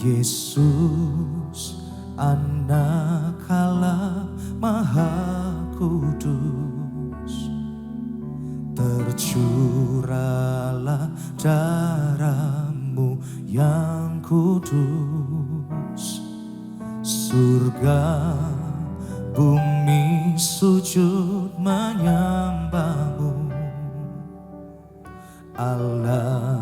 Yesus, Anak Allah Maha Kudus, tercurahlah darah-Mu yang kudus. Surga bumi sujud menyembah-Mu, Allah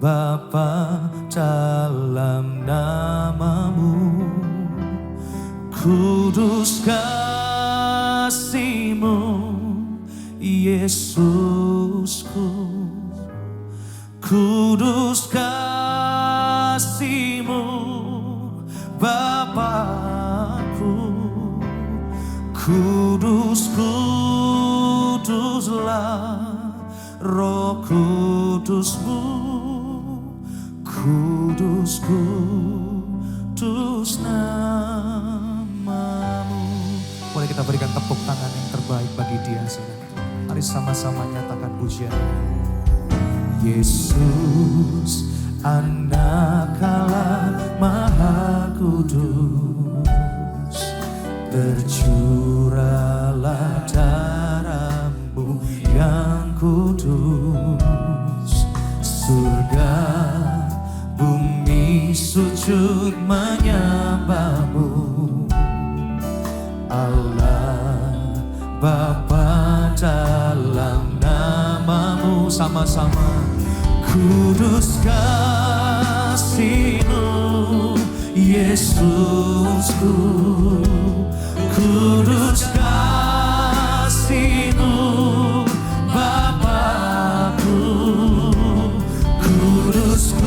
Bapa dalam nama-Mu. Kudus kasih-Mu Yesusku, kudus kasih-Mu Bapakku. Kudus, kuduslah Roh Kudus-Mu, kudus, kudus nama-Mu. Boleh kita berikan tepuk tangan yang terbaik bagi Dia, saudara. Mari sama-sama nyatakan pujian. Yesus, Anak Allah Maha Kudus, tercurahlah darah-Mu yang kudus. Surga bumi sujud menyembah-Mu, Allah Bapa dalam nama-Mu. Sama-sama. Kudus kasih-Mu Yesusku, kudus kasih-Mu Bapakku. Kudus,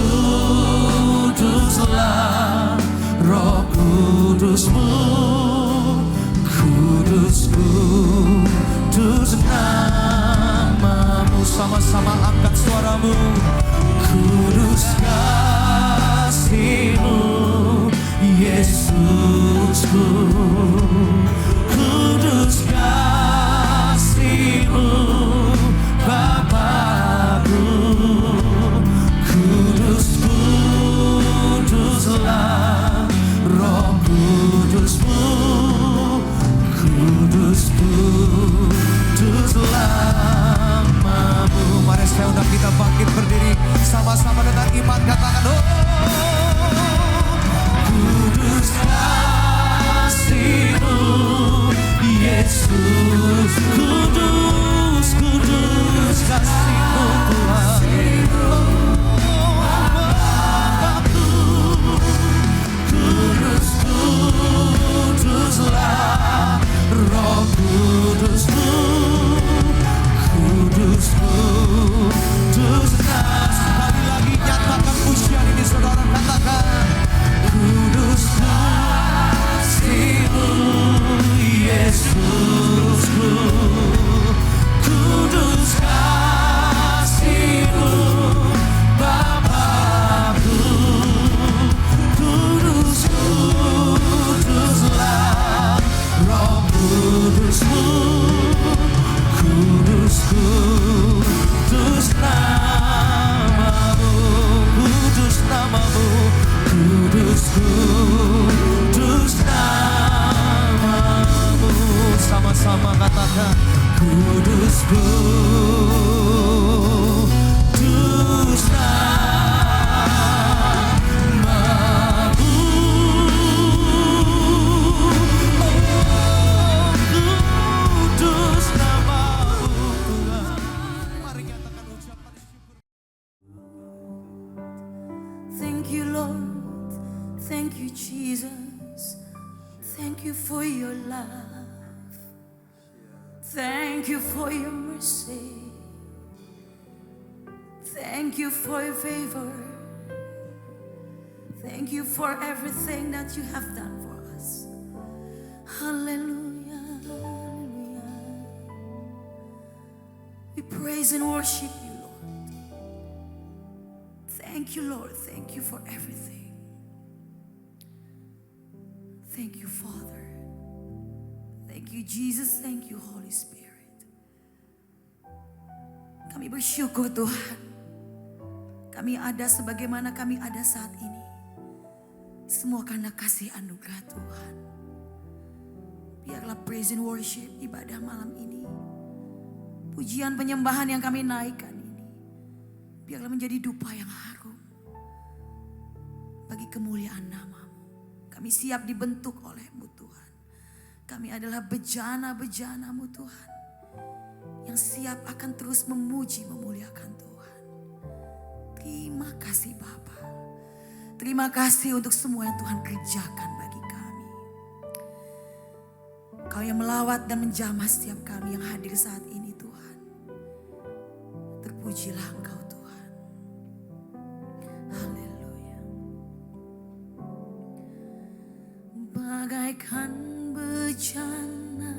kuduslah Roh Kudus-Mu, kudus, kudus nama-Mu. Sama-sama angkat suaramu. Kudus kasih-Mu Yesusku, kudus kasih-Mu Bapakku. Kudus, kuduslah Roh Kudus-Mu, kudus, kuduslah nama-Mu. Mari saya undang kita bangkit berdiri sama-sama dengan iman, katakan oh. Kudus kasih-Mu Yesus, kudus, kudus kasih-Mu Tuhan. Kudus, kuduslah Roh Kudus-Mu, kudus, kudus. Sekali lagi nyatakan pujian ini, saudara, katakan kudus kasih-Mu Yesusku, kudus kasih-Mu Bapakku. Kudus, kuduslah Roh Kudus-Mu, kudus, kudus nama-Mu, kudus nama-Mu, kudus, kudus nama-Mu. Sama-sama katakan kudus, kudus nama-Mu. Oh, kudus nama-Mu Tuhan. Mari nyatakan ucapan syukur. Thank you, Lord. Thank you, Jesus. Thank you for your love. Thank you for your mercy. Thank you for your favor. Thank you for everything that you have done for us. Hallelujah. Hallelujah. We praise and worship you, Lord. Thank you, Lord. Thank you for everything. Thank you, Father. Thank you, Jesus. Thank you, Holy Spirit. Kami bersyukur, Tuhan. Kami ada sebagaimana kami ada saat ini. Semua karena kasih anugerah Tuhan. Biarlah praise and worship ibadah malam ini, pujian penyembahan yang kami naikkan ini, biarlah menjadi dupa yang harum bagi kemuliaan nama-Mu. Kami siap dibentuk oleh-Mu Tuhan. Kami adalah bejana-bejana-Mu Tuhan, yang siap akan terus memuji memuliakan Tuhan. Terima kasih Bapa. Terima kasih untuk semua yang Tuhan kerjakan bagi kami. Kau yang melawat dan menjamah setiap kami yang hadir saat ini Tuhan. Terpujilah Engkau Tuhan. Haleluya. Bagaikan bejana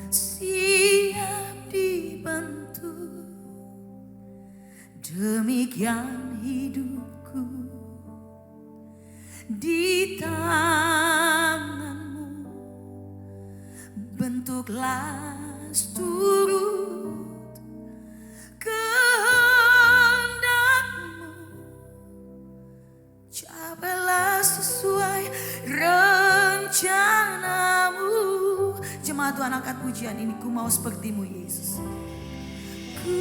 siap dibantu, demikian hidupku di tangan-Mu. Bentuklah turut kehendak-Mu, capailah sesuai rencana-Mu. Jemaat Tuhan, angkat pujian ini. Ku mau seperti-Mu Yesus. Ku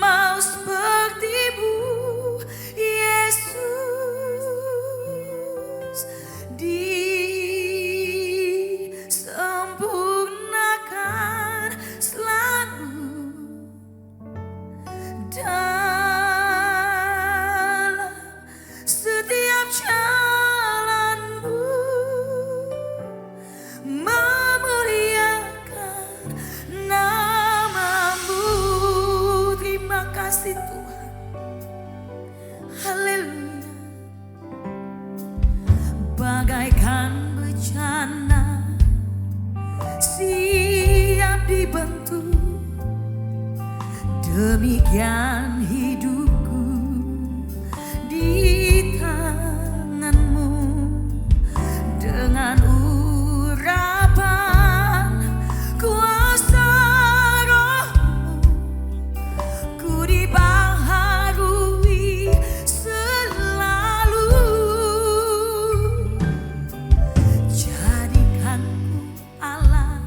mau seperti-Mu Yesus, disempurnakan selalu dalam setiap jalan-Mu, memuliakan nama-Mu. Terima kasih Tuhan. Haleluya. Bagaikan bejana siap dibentuk, demikian hidupku di tangan-Mu. Dengan urapan kuasa Roh-Mu, ku dibaharui selalu. Jadikanku alat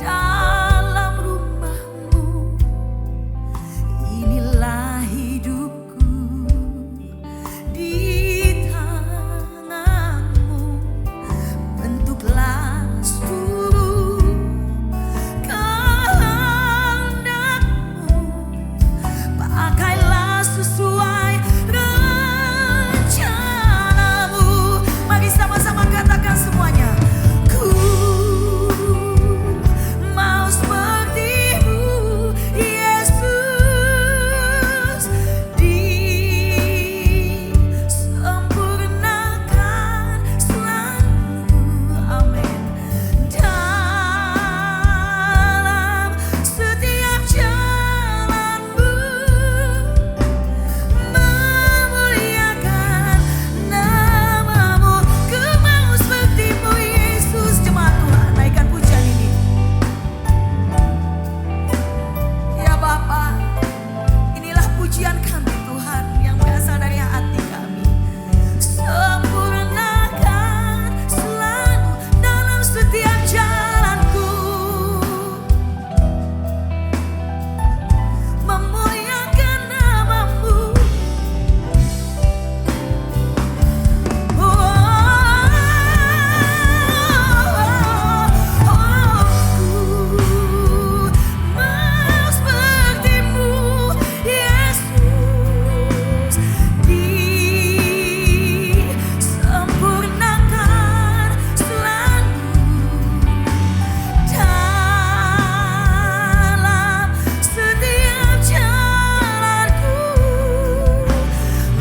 dalam rumah-Mu. Inilah hidupku di tangan-Mu. Bentuklah seluruh kehendak-Mu. Pakailah sesuai rencana-Mu. Mari sama-sama katakan semuanya. Ku mau seperti-Mu Yesus, disempurnakan selalu. Amin. Dalam setiap jalan-Mu, memuliakan nama-Mu. Ku mau seperti-Mu Yesus. Jemaat Tuhan, naikkan pujian ini. Ya Bapa, inilah pujian kami Tuhan yang berasal dari hati kami. Sempurnakan selalu dalam setiap jalanku, memuliakan nama-Mu. Mau seperti-Mu Yesus, disempurnakan selalu dalam setiap jalanku,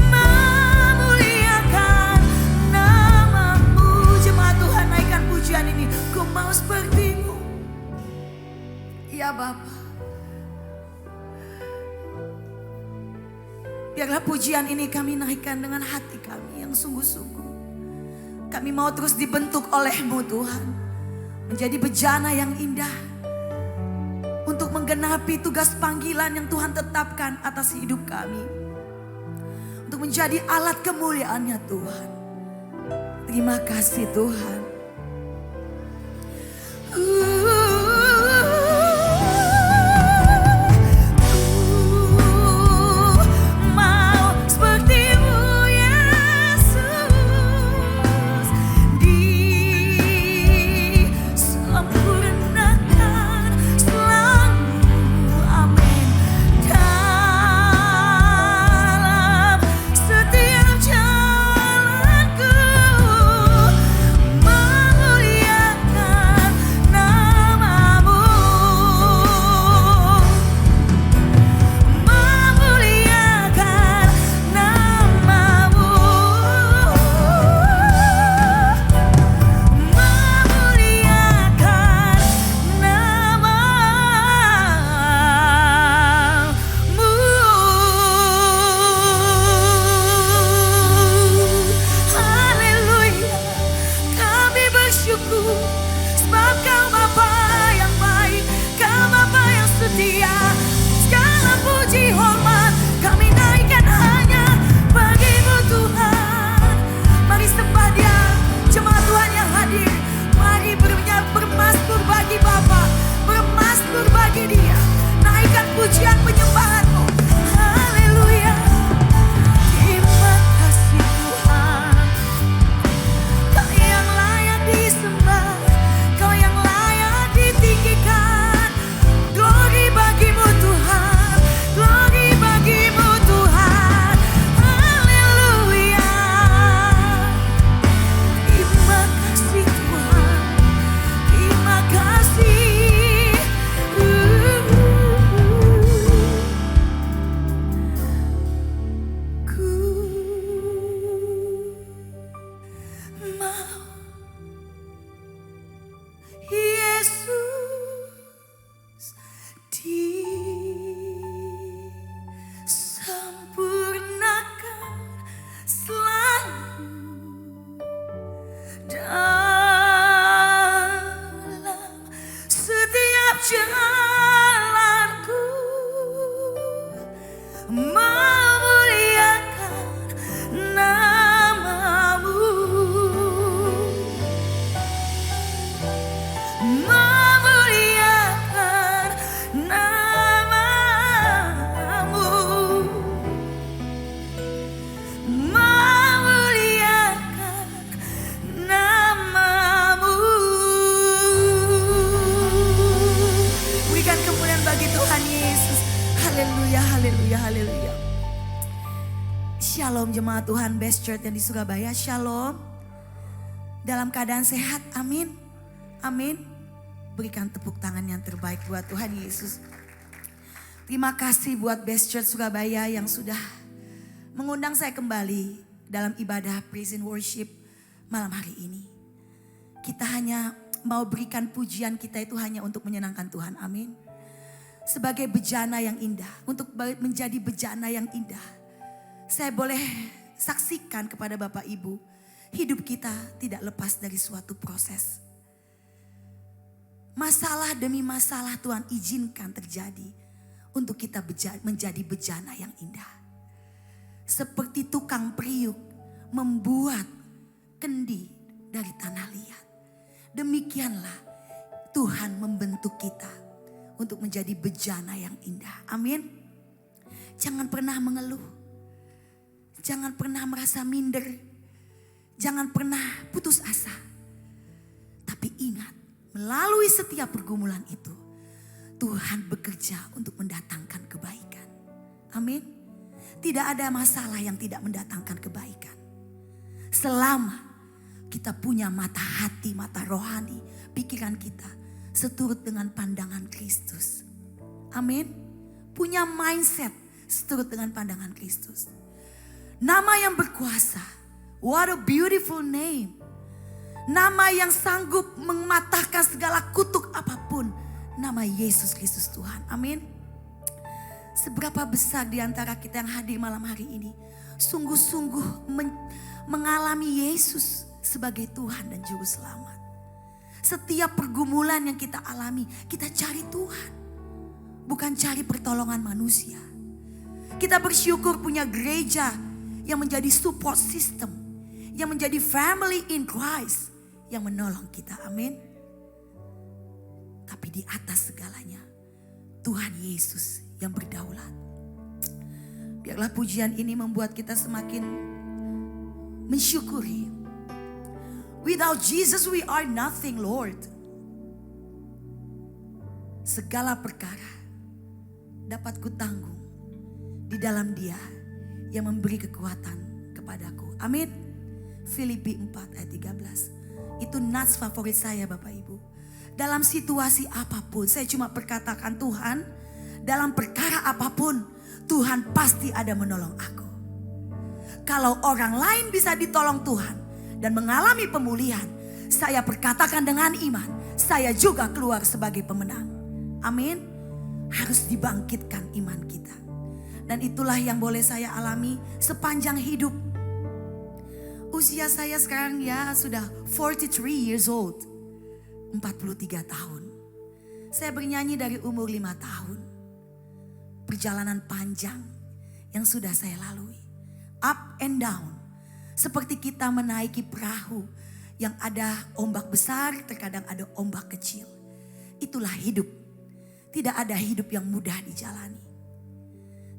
memuliakan nama-Mu. Jemaat Tuhan, naikkan pujian ini. Ku mau seperti-Mu. Ya Bapa, biarlah pujian ini kami naikkan dengan hati kami yang sungguh-sungguh. Kami mau terus dibentuk oleh-Mu Tuhan, menjadi bejana yang indah untuk menggenapi tugas panggilan yang Tuhan tetapkan atas hidup kami. untuk menjadi alat kemuliaan-Nya Tuhan. Terima kasih Tuhan. Mau seperti-Mu Yesus, disempurnakan selalu, amin, dalam setiap jalanku, memuliakan nama-Mu, memuliakan nama-Mu, memuliakan nama-Mu. Haleluya, kami bersyukur sebab Kau Bapa yang baik, Kau Bapa yang setia. Segala puji hormat kami naikkan hanya bagi-Mu Tuhan. Mari sembah Dia, jemaat Tuhan yang hadir. Mari bermasmur bagi Bapa, bermasmur bagi Dia. Naikkan pujian penyembahan-Mu. Haleluya. Terima kasih Tuhan. Kau yang layak disembah, Kau yang layak ditinggikan. Glory bagi-Mu Tuhan, glory bagi-Mu Tuhan. Haleluya. Terima kasih Tuhan, terima kasih. Ku mau Yesus disempurnakan selalu dalam setiap jalanku, memuliakan nama-Mu, memuliakan nama-Mu, memuliakan nama-Mu. Berikan kemuliaan bagi Tuhan Yesus. Haleluya, haleluya, haleluya. Shalom jemaat Tuhan Best Church yang di Surabaya. Shalom. Dalam keadaan sehat, amin. Amin. Berikan tepuk tangan yang terbaik buat Tuhan Yesus. Terima kasih buat Best Church Surabaya yang sudah mengundang saya kembali dalam ibadah praise and worship malam hari ini. Kita hanya mau berikan pujian kita itu hanya untuk menyenangkan Tuhan, amin. Sebagai bejana yang indah, untuk menjadi bejana yang indah, saya boleh saksikan kepada Bapak Ibu, hidup kita tidak lepas dari suatu proses. Masalah demi masalah Tuhan izinkan terjadi untuk kita menjadi bejana yang indah. Seperti tukang periuk membuat kendi dari tanah liat. Demikianlah Tuhan membentuk kita untuk menjadi bejana yang indah. Amin. Jangan pernah mengeluh. Jangan pernah merasa minder. Jangan pernah putus asa. Tapi ingat, melalui setiap pergumulan itu, Tuhan bekerja untuk mendatangkan kebaikan. Amin. Tidak ada masalah yang tidak mendatangkan kebaikan. Selama kita punya mata hati, mata rohani, pikiran kita seturut dengan pandangan Kristus. Amin. Punya mindset seturut dengan pandangan Kristus. Nama yang berkuasa. What a beautiful name. Nama yang sanggup mematahkan segala kutuk apapun. Nama Yesus Kristus Tuhan. Amin. Seberapa besar di antara kita yang hadir malam hari ini sungguh-sungguh mengalami Yesus sebagai Tuhan dan Juru Selamat. Setiap pergumulan yang kita alami, kita cari Tuhan. Bukan cari pertolongan manusia. Kita bersyukur punya gereja yang menjadi support system, yang menjadi family in Christ, yang menolong kita. Amin. Tapi di atas segalanya, Tuhan Yesus yang berdaulat. Biarlah pujian ini membuat kita semakin mensyukuri. Without Jesus we are nothing, Lord. Segala perkara dapat kutanggung di dalam Dia yang memberi kekuatan kepadaku. Amin. Filipi 4 ayat 13. Itu nats favorit saya Bapak Ibu. Dalam situasi apapun, saya cuma perkatakan Tuhan, dalam perkara apapun, Tuhan pasti ada menolong aku. Kalau orang lain bisa ditolong Tuhan dan mengalami pemulihan, saya perkatakan dengan iman, saya juga keluar sebagai pemenang. Amin. Harus dibangkitkan iman kita. Dan itulah yang boleh saya alami sepanjang hidup. Usia saya sekarang ya sudah 43 years old. 43 tahun. Saya bernyanyi dari umur 5 tahun. Perjalanan panjang yang sudah saya lalui. Up and down. Seperti kita menaiki perahu yang ada ombak besar, terkadang ada ombak kecil. Itulah hidup. Tidak ada hidup yang mudah dijalani.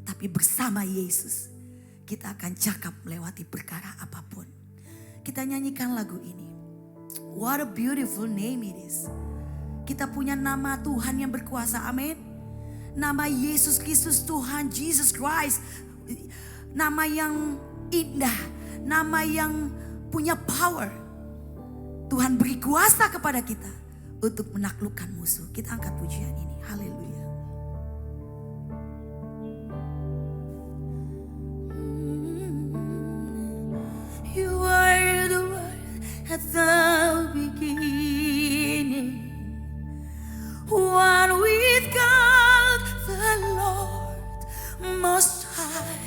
Tapi bersama Yesus kita akan cakap melewati perkara apapun. Kita nyanyikan lagu ini. What a beautiful name it is. Kita punya nama Tuhan yang berkuasa. Amin. Nama Yesus Kristus Tuhan, Jesus Christ. Nama yang indah. Nama yang punya power. Tuhan beri kuasa kepada kita untuk menaklukkan musuh. Kita angkat pujian ini. Haleluya. You are the word at the beginning. One with God the Lord Most High.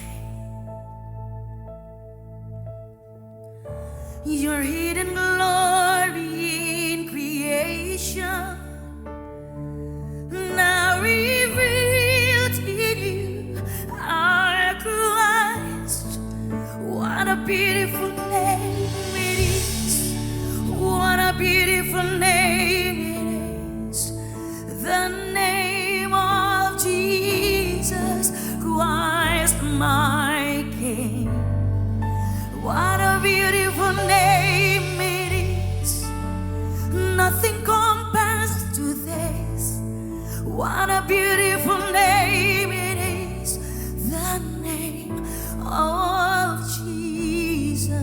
Your hidden glory in creation, now revealed in you are Christ. What a beautiful name it is. What a beautiful name it is. The name of Jesus Christ my King. What a beautiful name it is. Nothing compares to this. What a beautiful name it is. The name of Jesus.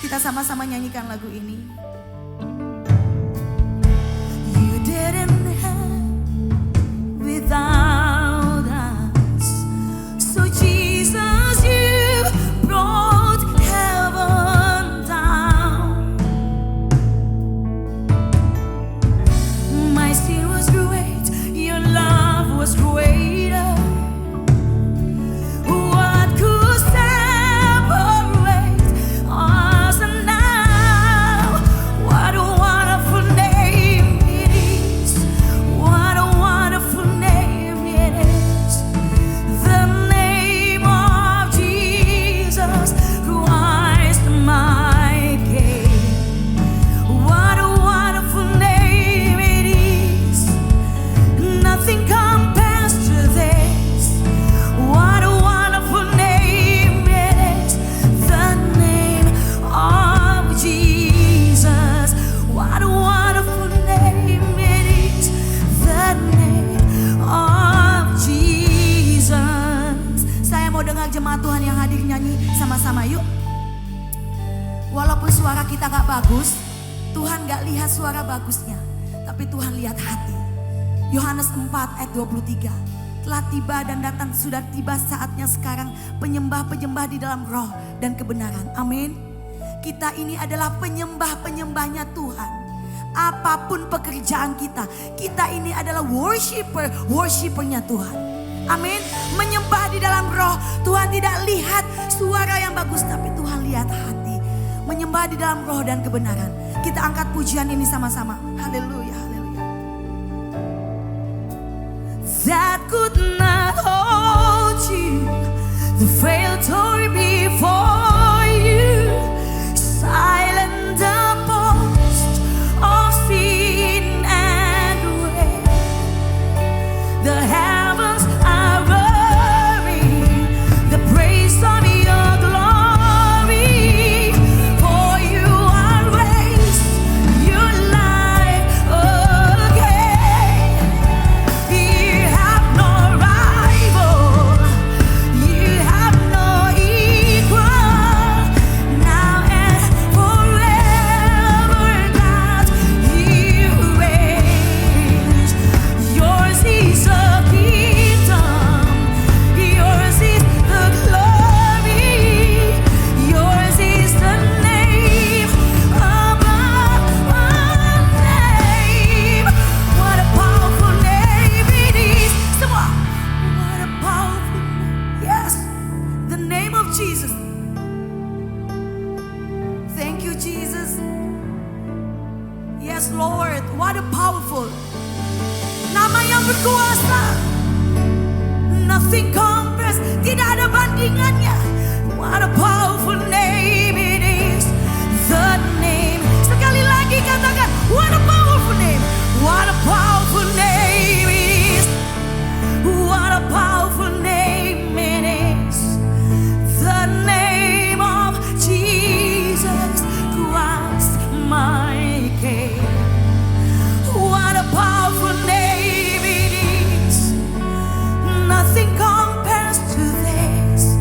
Kita sama-sama nyanyikan lagu ini. You didn't have without us. So Jesus, you brought heaven down. My sin was great, your love was greater. What could separate us now? What a wonderful name it is. What a wonderful name it is. The name of Jesus Christ my King. What a wonderful name it is. Nothing compares to this. What a wonderful name it is. The name of Jesus. What a wonderful name it is. The name of Jesus. Saya mau dengar jemaat Tuhan yang hadir nyanyi sama-sama yuk. Walaupun suara kita gak bagus, Tuhan gak lihat suara bagusnya, tapi Tuhan lihat hati. Yohanes 4 ayat 23. Telah tiba dan datang, sudah tiba saatnya sekarang penyembah-penyembah di dalam roh dan kebenaran. Amin. Kita ini adalah penyembah-penyembahnya Tuhan. Apapun pekerjaan kita, kita ini adalah worshipernya Tuhan. Amin. Menyembah di dalam roh. Tuhan tidak lihat suara yang bagus, tapi Tuhan lihat hati. Menyembah di dalam roh dan kebenaran. Kita angkat pujian ini sama-sama. Haleluya, haleluya. That could not hold you the frail toy before you, silent the boast of sin and weight. The heavens are roaring the praise of your glory, for you are raised, you life again. You have no rival, you have no equal, now and forever, God, you reign. Yours is the kingdom, yours is the glory, yours is the name above all name. What a powerful name it is. Someone, what a powerful name. Yes, the name of Jesus. Thank you, Jesus. Yes, Lord, what a powerful nama yang berkuasa. Nothing compares, tidak ada bandingannya. What a powerful name it is. The name. Sekali lagi katakan, what a powerful name. What a powerful name it is. What a powerful name it is. The name of Jesus Christ, my King. What a powerful name it is. Nothing compares to this.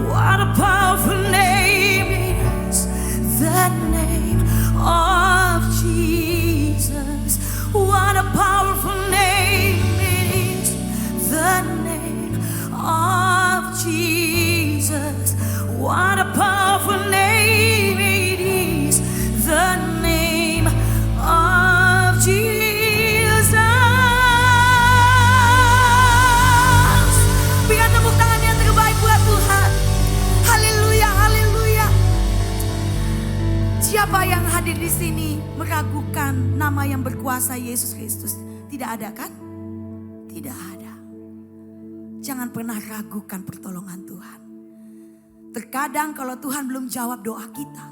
What a powerful name it is. The name of Jesus. What a powerful name it is. The name of Jesus. What a powerful name it is. The name of Jesus. Berikan tepuk tangan yang terbaik buat Tuhan. Haleluya, haleluya. Siapa yang hadir di sini meragukan nama yang berkuasa Yesus Kristus? Tidak ada kan? Tidak ada. Jangan pernah ragukan pertolongan Tuhan. Terkadang kalau Tuhan belum jawab doa kita,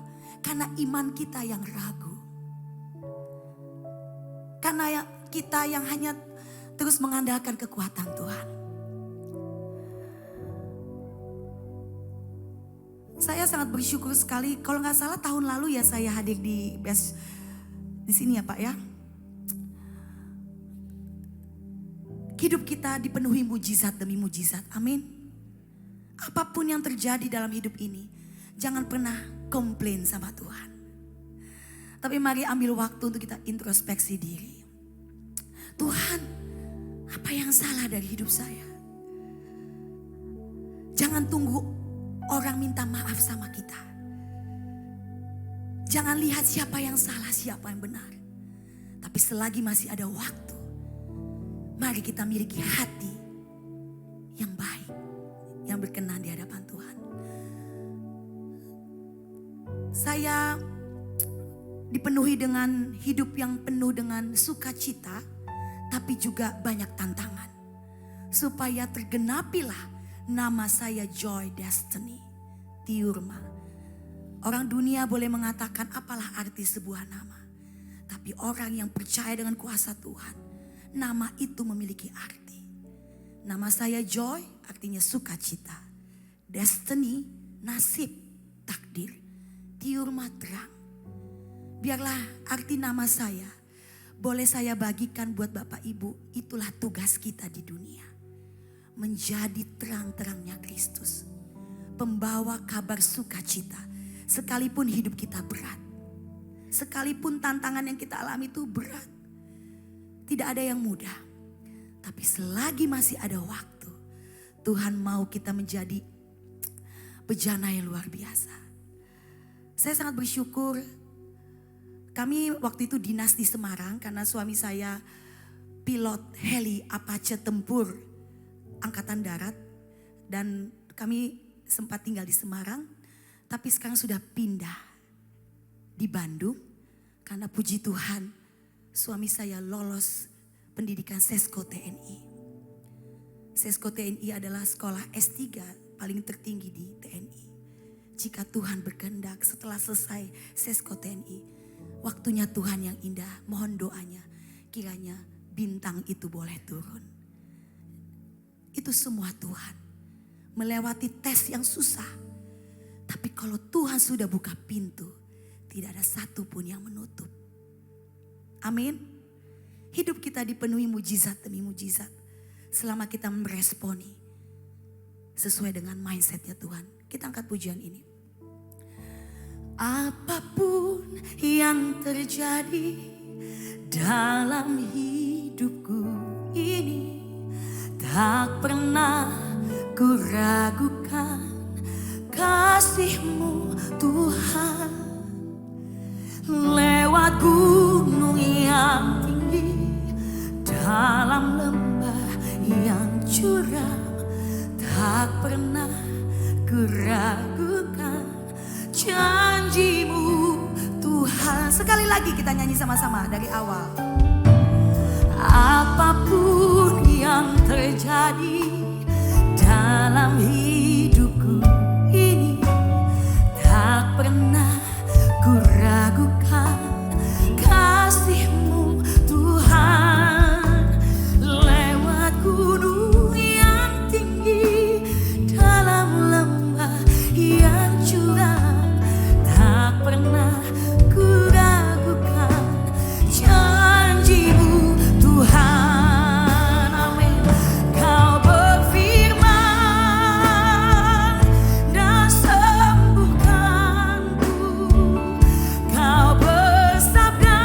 karena iman kita yang ragu. Karena kita yang hanya terus mengandalkan kekuatan Tuhan. Saya sangat bersyukur sekali. Kalau nggak salah tahun lalu ya saya hadir di sini ya Pak ya. Hidup kita dipenuhi mujizat demi mujizat. Amin. Apapun yang terjadi dalam hidup ini, jangan pernah komplain sama Tuhan. Tapi mari ambil waktu untuk kita introspeksi diri. Tuhan, apa yang salah dari hidup saya? Jangan tunggu orang minta maaf sama kita. Jangan lihat siapa yang salah, siapa yang benar. Tapi selagi masih ada waktu, mari kita miliki hati yang baik, yang berkenan di hadapan Tuhan. Saya dipenuhi dengan hidup yang penuh dengan sukacita, tapi juga banyak tantangan. Supaya tergenapilah nama saya Joy Destiny Tiurma. Orang dunia boleh mengatakan apalah arti sebuah nama. Tapi orang yang percaya dengan kuasa Tuhan, nama itu memiliki arti. Nama saya Joy artinya sukacita. Destiny, nasib, takdir. Tiurma, terang. Biarlah arti nama saya boleh saya bagikan buat Bapak Ibu. Itulah tugas kita di dunia. Menjadi terang-terangnya Kristus. Pembawa kabar sukacita. Sekalipun hidup kita berat. Sekalipun tantangan yang kita alami itu berat. Tidak ada yang mudah. Tapi selagi masih ada waktu, Tuhan mau kita menjadi bejana yang luar biasa. Saya sangat bersyukur. Kami waktu itu dinas di Semarang karena suami saya pilot heli Apache tempur Angkatan Darat. Dan kami sempat tinggal di Semarang. Tapi sekarang sudah pindah di Bandung. Karena puji Tuhan suami saya lolos pendidikan Sesko TNI. Sesko TNI adalah sekolah S3 paling tertinggi di TNI. Jika Tuhan berkehendak setelah selesai Sesko TNI, waktunya Tuhan yang indah, mohon doanya kiranya bintang itu boleh turun. Itu semua Tuhan melewati tes yang susah. Tapi kalau Tuhan sudah buka pintu, tidak ada satupun yang menutup. Amin. Hidup kita dipenuhi mujizat demi mujizat selama kita meresponi sesuai dengan mindsetnya Tuhan. Kita angkat pujian ini. Apapun yang terjadi dalam hidupku ini, tak pernah ku ragukan kasih-Mu Tuhan. Lewat gunung yang tinggi, dalam lembah yang curam, tak pernah ku ragukan janji-Mu Tuhan. Sekali lagi kita nyanyi sama-sama dari awal. Apapun yang terjadi dalam hidupku ini, tak pernah ku ragukan kasih-Mu Tuhan. Lewat gunung yang tinggi, dalam lembah yang curam, tak pernah ku ragukan janji-Mu Tuhan. Amin. Kau berfirman dan sembuhkanku. Kau bersabda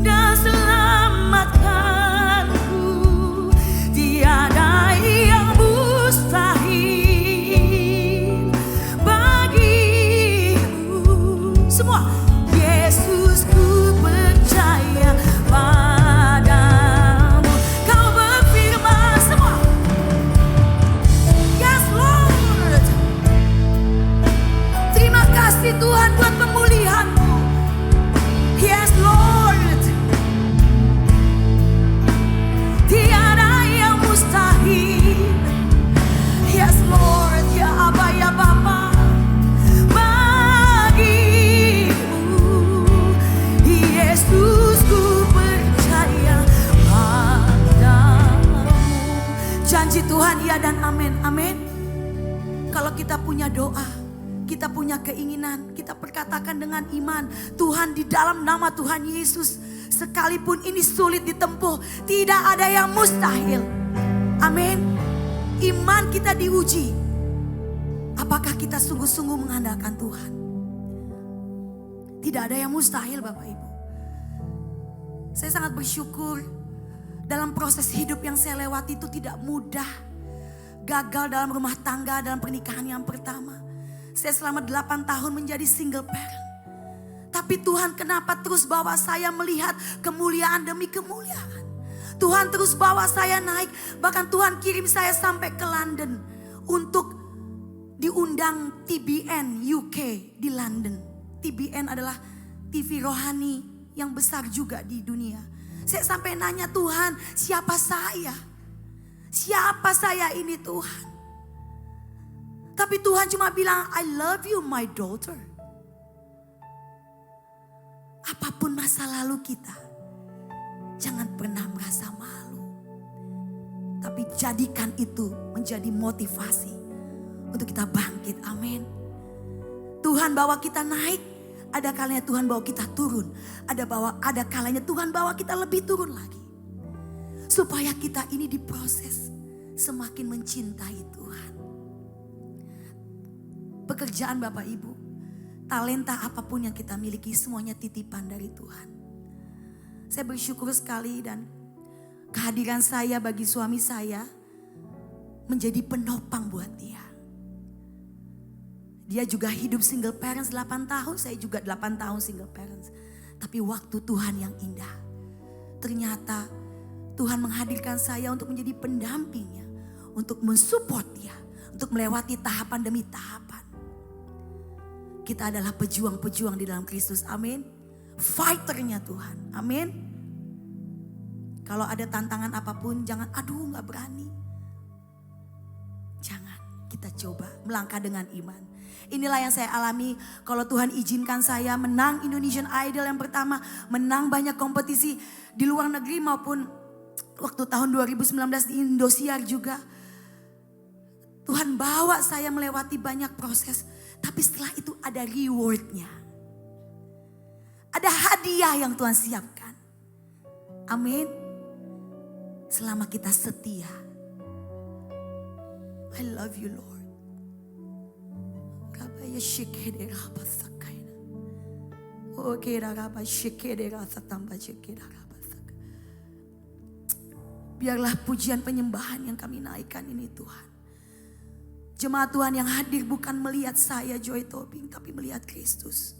dan selamatkanku. Tiada yang mustahil bagimu. Semua. Yesus, ku percaya padamu. Kau berfirman, semua. Yes Lord. Terima kasih Tuhan buat pemulihan-Mu. Yes Lord. Tiada yang mustahil. Yes Lord, ya Aba ya Bapa. Bagimu Yesus, ku percaya padamu. Janji Tuhan iya dan amin. Amin. Kalau kita punya doa, kita punya keinginan, kita perkatakan dengan iman, Tuhan, di dalam nama Tuhan Yesus, sekalipun ini sulit ditempuh, tidak ada yang mustahil. Amin. Iman kita diuji. Apakah kita sungguh-sungguh mengandalkan Tuhan? Tidak ada yang mustahil Bapak Ibu. Saya sangat bersyukur dalam proses hidup yang saya lewati itu tidak mudah. Gagal dalam rumah tangga, dalam pernikahan yang pertama. Saya selama 8 tahun menjadi single parent. Tapi Tuhan kenapa terus bawa saya melihat kemuliaan demi kemuliaan. Tuhan terus bawa saya naik. Bahkan Tuhan kirim saya sampai ke London untuk diundang TBN UK di London. TBN adalah TV rohani yang besar juga di dunia. Saya sampai nanya, Tuhan, siapa saya? Siapa saya ini Tuhan? Tapi Tuhan cuma bilang, I love you my daughter. Apapun masa lalu kita, jangan pernah merasa malu. Tapi jadikan itu menjadi motivasi untuk kita bangkit. Amin. Tuhan bawa kita naik, ada kalanya Tuhan bawa kita turun. Ada kalanya Tuhan bawa kita lebih turun lagi. Supaya kita ini diproses semakin mencintai Tuhan. Pekerjaan Bapak Ibu, talenta apapun yang kita miliki semuanya titipan dari Tuhan. Saya bersyukur sekali dan kehadiran saya bagi suami saya menjadi penopang buat dia. Dia juga hidup single parents 8 tahun, saya juga 8 tahun single parents. Tapi waktu Tuhan yang indah. Ternyata Tuhan menghadirkan saya untuk menjadi pendampingnya. Untuk mensupport dia. Untuk melewati tahapan demi tahapan. Kita adalah pejuang-pejuang di dalam Kristus. Amin. Fighternya Tuhan. Amin. Kalau ada tantangan apapun jangan aduh gak berani. Jangan, kita coba melangkah dengan iman. Inilah yang saya alami kalau Tuhan izinkan saya menang Indonesian Idol yang pertama. Menang banyak kompetisi di luar negeri maupun waktu tahun 2019 di Indosiar juga. Tuhan bawa saya melewati banyak proses. Tapi setelah itu ada rewardnya. Ada hadiah yang Tuhan siapkan. Amin. Selama kita setia. I love you Lord. Rabaya shikede raba sakaina. Oke raba shikede rasa tambah shikede raba sak. Biarlah pujian penyembahan yang kami naikkan ini Tuhan. Jemaat Tuhan yang hadir bukan melihat saya Joy Tobing, tapi melihat Kristus.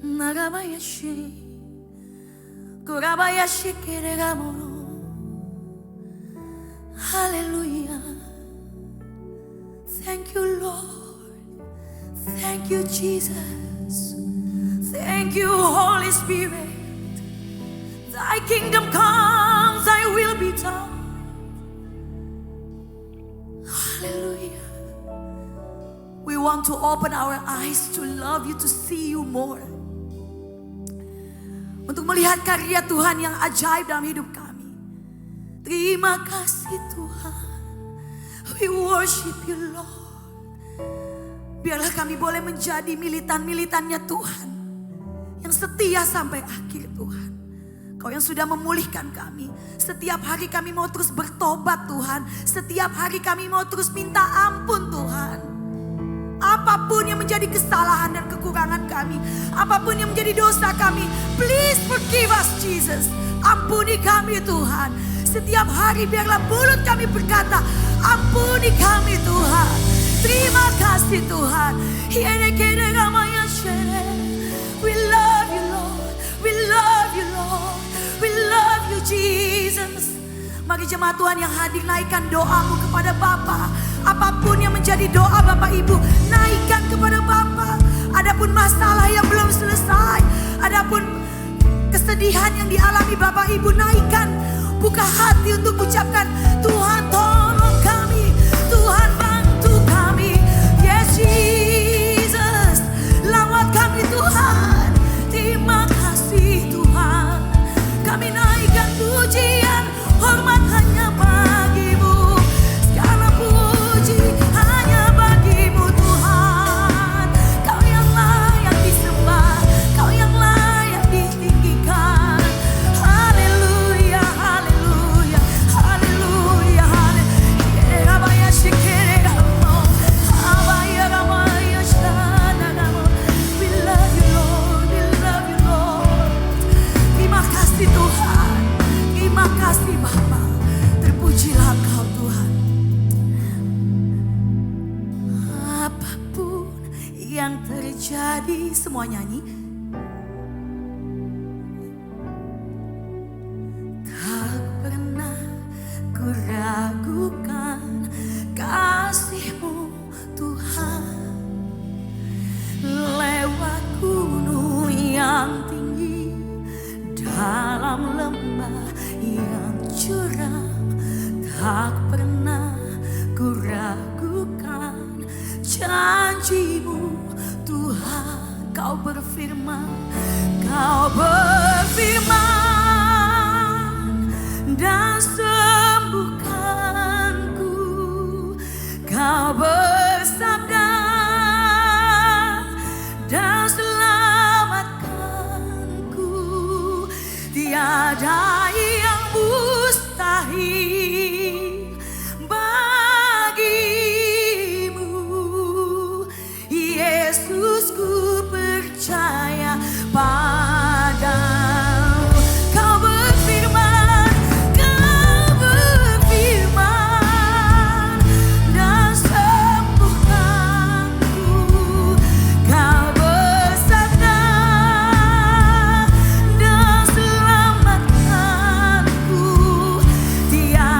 Narabaya shi. Kurabaya shikede ramono. Hallelujah. Thank you Lord. Thank you Jesus. Thank you Holy Spirit. Thy kingdom comes, thy will be done. Hallelujah. We want to open our eyes to love you, to see you more. Untuk melihat karya Tuhan yang ajaib dalam hidup kami. Terima kasih Tuhan. We worship you Lord. Biarlah kami boleh menjadi militan-militannya Tuhan. Yang setia sampai akhir Tuhan. Kau yang sudah memulihkan kami. Setiap hari kami mau terus bertobat Tuhan. Setiap hari kami mau terus minta ampun Tuhan. Apapun yang menjadi kesalahan dan kekurangan kami. Apapun yang menjadi dosa kami. Please forgive us Jesus. Ampuni kami Tuhan. Setiap hari biarlah mulut kami berkata, ampuni kami Tuhan. Terima kasih Tuhan. We love you Lord. We love you Lord. We love you Jesus. Mari jemaat Tuhan yang hadir naikkan doamu kepada Bapa. Apapun yang menjadi doa Bapak Ibu, naikkan kepada Bapa. Adapun masalah yang belum selesai, adapun kesedihan yang dialami Bapak Ibu, naikkan. Buka hati untuk ucapkan, Tuhan tolong kami, Tuhan bantu kami. Yes Jesus, lawat kami Tuhan. Terima kasih Tuhan. Kami naikkan pujian, hormat hanya bagimu. Segala puji hanya bagimu Tuhan. Kau yang layak disembah, Kau yang layak ditinggikan. Haleluya, haleluya, haleluya, haleluya. Rabaya shikere ramo, abaya ramaya shana ramo. We love you Lord, we love you Lord. Terima kasih Tuhan, terima kasih Bapa. Terpujilah Engkau Tuhan. Apapun yang terjadi, semua nyanyi. Tak pernah ku ragukan kasih-Mu Tuhan. Lewat gunung yang tinggi, dalam lembah yang curam, tak pernah ku ragukan janji-Mu Tuhan. Kau berfirman dan sembuhkanku. Kau bersabda dan selamatkanku. Tiada yang mustahil bagimu. Yesus, ku percaya padamu. Kau berfirman dan sembuhkanku. Kau bersabda dan selamatkanku. Tiada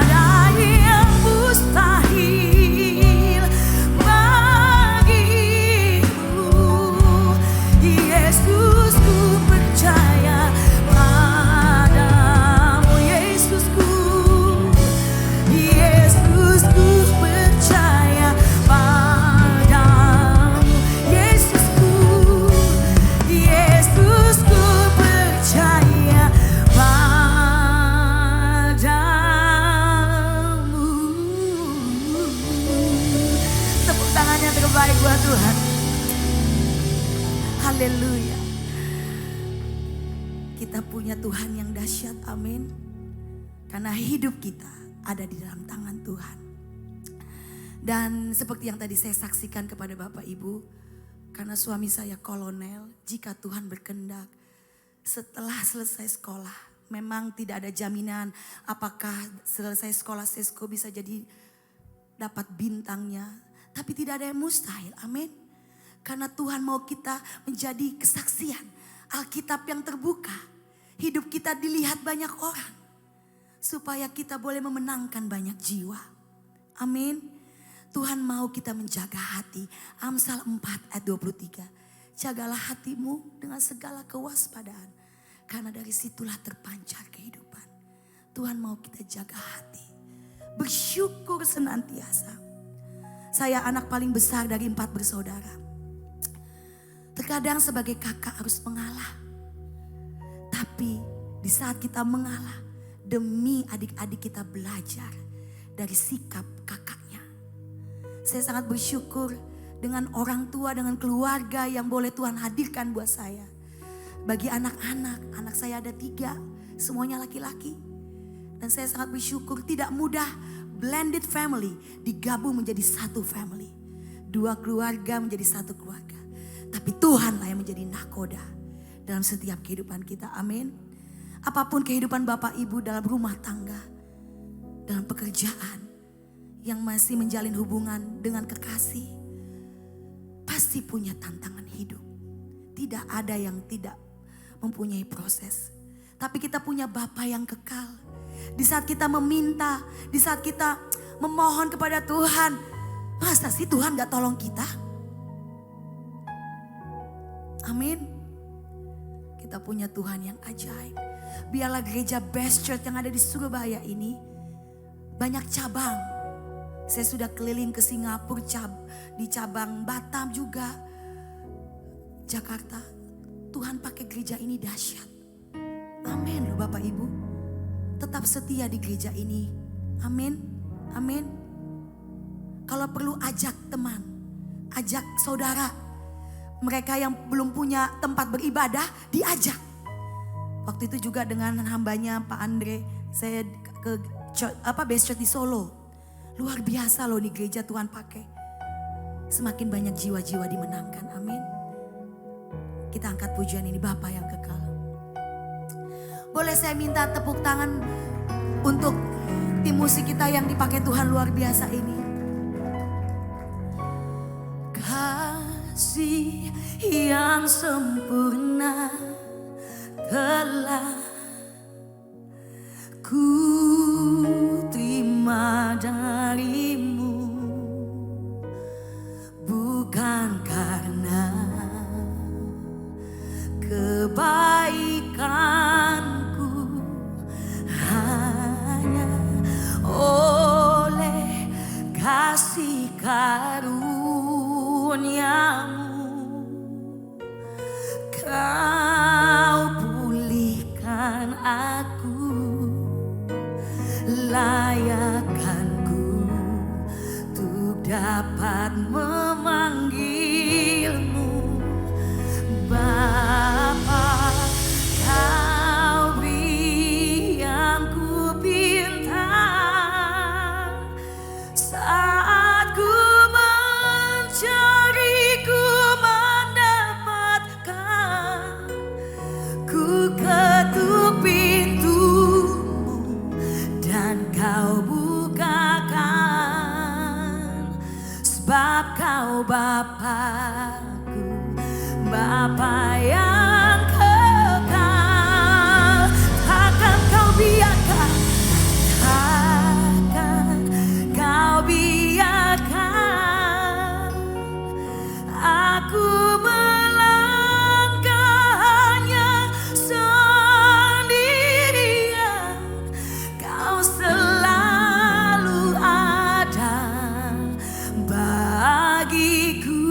punya Tuhan yang dahsyat, amin. Karena hidup kita ada di dalam tangan Tuhan. Dan seperti yang tadi saya saksikan kepada Bapak Ibu, karena suami saya kolonel, jika Tuhan berkehendak setelah selesai sekolah, memang tidak ada jaminan apakah selesai sekolah Sesko bisa jadi dapat bintangnya. Tapi tidak ada yang mustahil, amin. Karena Tuhan mau kita menjadi kesaksian Alkitab yang terbuka. Hidup kita dilihat banyak orang. Supaya kita boleh memenangkan banyak jiwa. Amin. Tuhan mau kita menjaga hati. Amsal 4 ayat 23. Jagalah hatimu dengan segala kewaspadaan. Karena dari situlah terpancar kehidupan. Tuhan mau kita jaga hati. Bersyukur senantiasa. Saya anak paling besar dari 4 bersaudara. Terkadang sebagai kakak harus mengalah. Tapi di saat kita mengalah, demi adik-adik kita belajar dari sikap kakaknya. Saya sangat bersyukur dengan orang tua, dengan keluarga yang boleh Tuhan hadirkan buat saya. Bagi anak-anak, anak saya ada 3, semuanya laki-laki. Dan saya sangat bersyukur, tidak mudah blended family digabung menjadi satu family. 2 keluarga menjadi satu keluarga. Tapi Tuhanlah yang menjadi nahkoda dalam setiap kehidupan kita. Amin. Apapun kehidupan Bapak Ibu dalam rumah tangga, dalam pekerjaan, yang masih menjalin hubungan dengan kekasih, pasti punya tantangan hidup. Tidak ada yang tidak mempunyai proses. Tapi kita punya Bapa yang kekal. Di saat kita meminta, di saat kita memohon kepada Tuhan, masa sih Tuhan gak tolong kita? Amin. Kita punya Tuhan yang ajaib. Biarlah gereja Best Church yang ada di Surabaya ini banyak cabang. Saya sudah keliling ke Singapura, di cabang Batam juga, Jakarta. Tuhan pakai gereja ini dahsyat. Amin loh Bapak Ibu. Tetap setia di gereja ini. Amin. Amin. Kalau perlu ajak teman, ajak saudara. Mereka yang belum punya tempat beribadah diajak. Waktu itu juga dengan hambanya Pak Andre, saya ke Best Church di Solo. Luar biasa loh nih gereja Tuhan pakai. Semakin banyak jiwa-jiwa dimenangkan, amin. Kita angkat pujian ini, Bapa yang kekal. Boleh saya minta tepuk tangan untuk tim musik kita yang dipakai Tuhan luar biasa ini. Kasih yang sempurna telah ku terima darimu, bukan karena kebaikanku, hanya oleh kasih karuniamu. Kau pulihkan aku, layakkanku untuk dapat memanggilmu Bapa. Kau beri yang ku pinta saat ku mencari, ku mendapatkan. Ku ketuk pintumu dan kau bukakan, sebab kau Bapakku, Bapa yang kekal. Takkan kau biarkan, takkan kau biarkan aku melangkahnya sendirian. Kau selalu ada bagiku,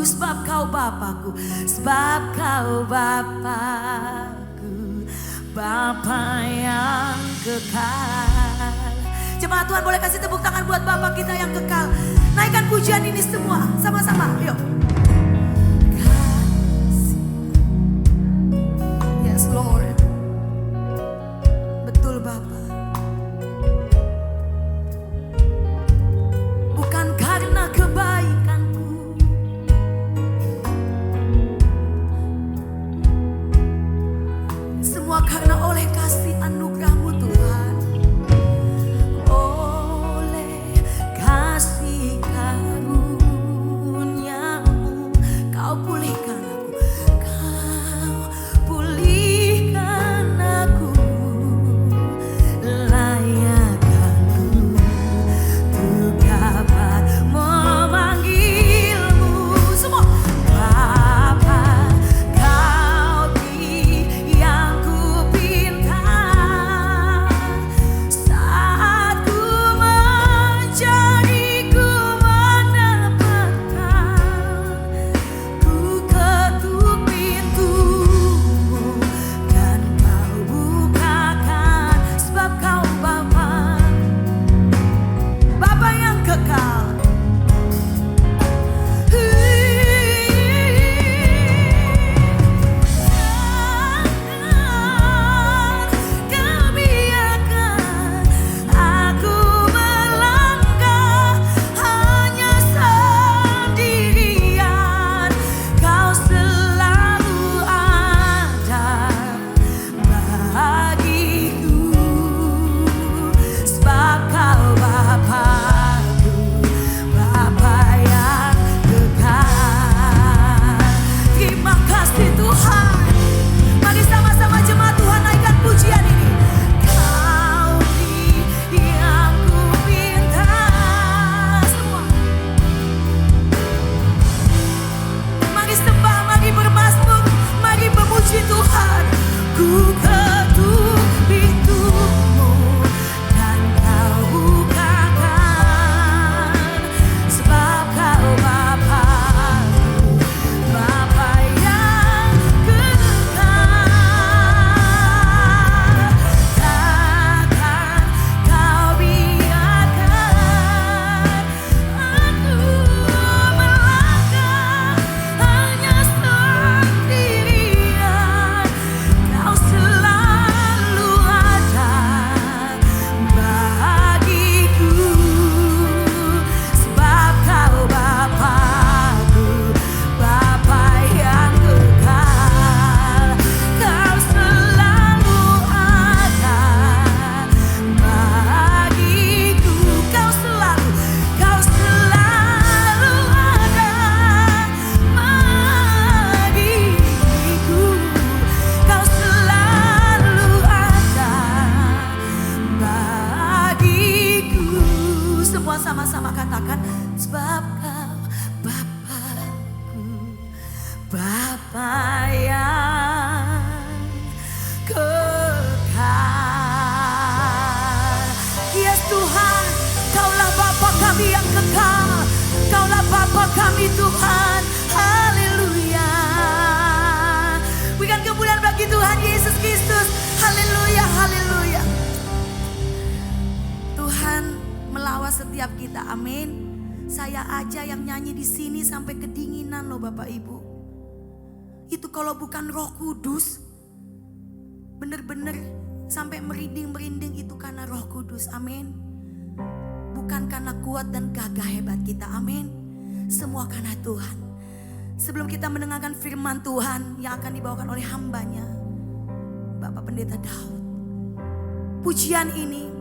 sebab kau Bapakku, sebab kau Bapakku, Bapa yang kekal. Jemaat Tuhan, boleh kasih tepuk tangan buat Bapa kita yang kekal. Naikkan pujian ini semua sama-sama, yuk. Kasih. Yes Lord. Bapa kami Tuhan. Haleluya. Berikan kemuliaan bagi Tuhan Yesus Kristus. Haleluya, haleluya. Tuhan melawat setiap kita, amin. Saya aja yang nyanyi di sini sampai kedinginan loh Bapak Ibu. Itu kalau bukan Roh Kudus, bener-bener sampai merinding-merinding itu karena Roh Kudus, amin. Bukan karena kuat dan gagah hebat kita, amin. Semua karena Tuhan. Sebelum kita mendengarkan firman Tuhan yang akan dibawakan oleh hambanya, Bapak Pendeta Daud. Pujian ini,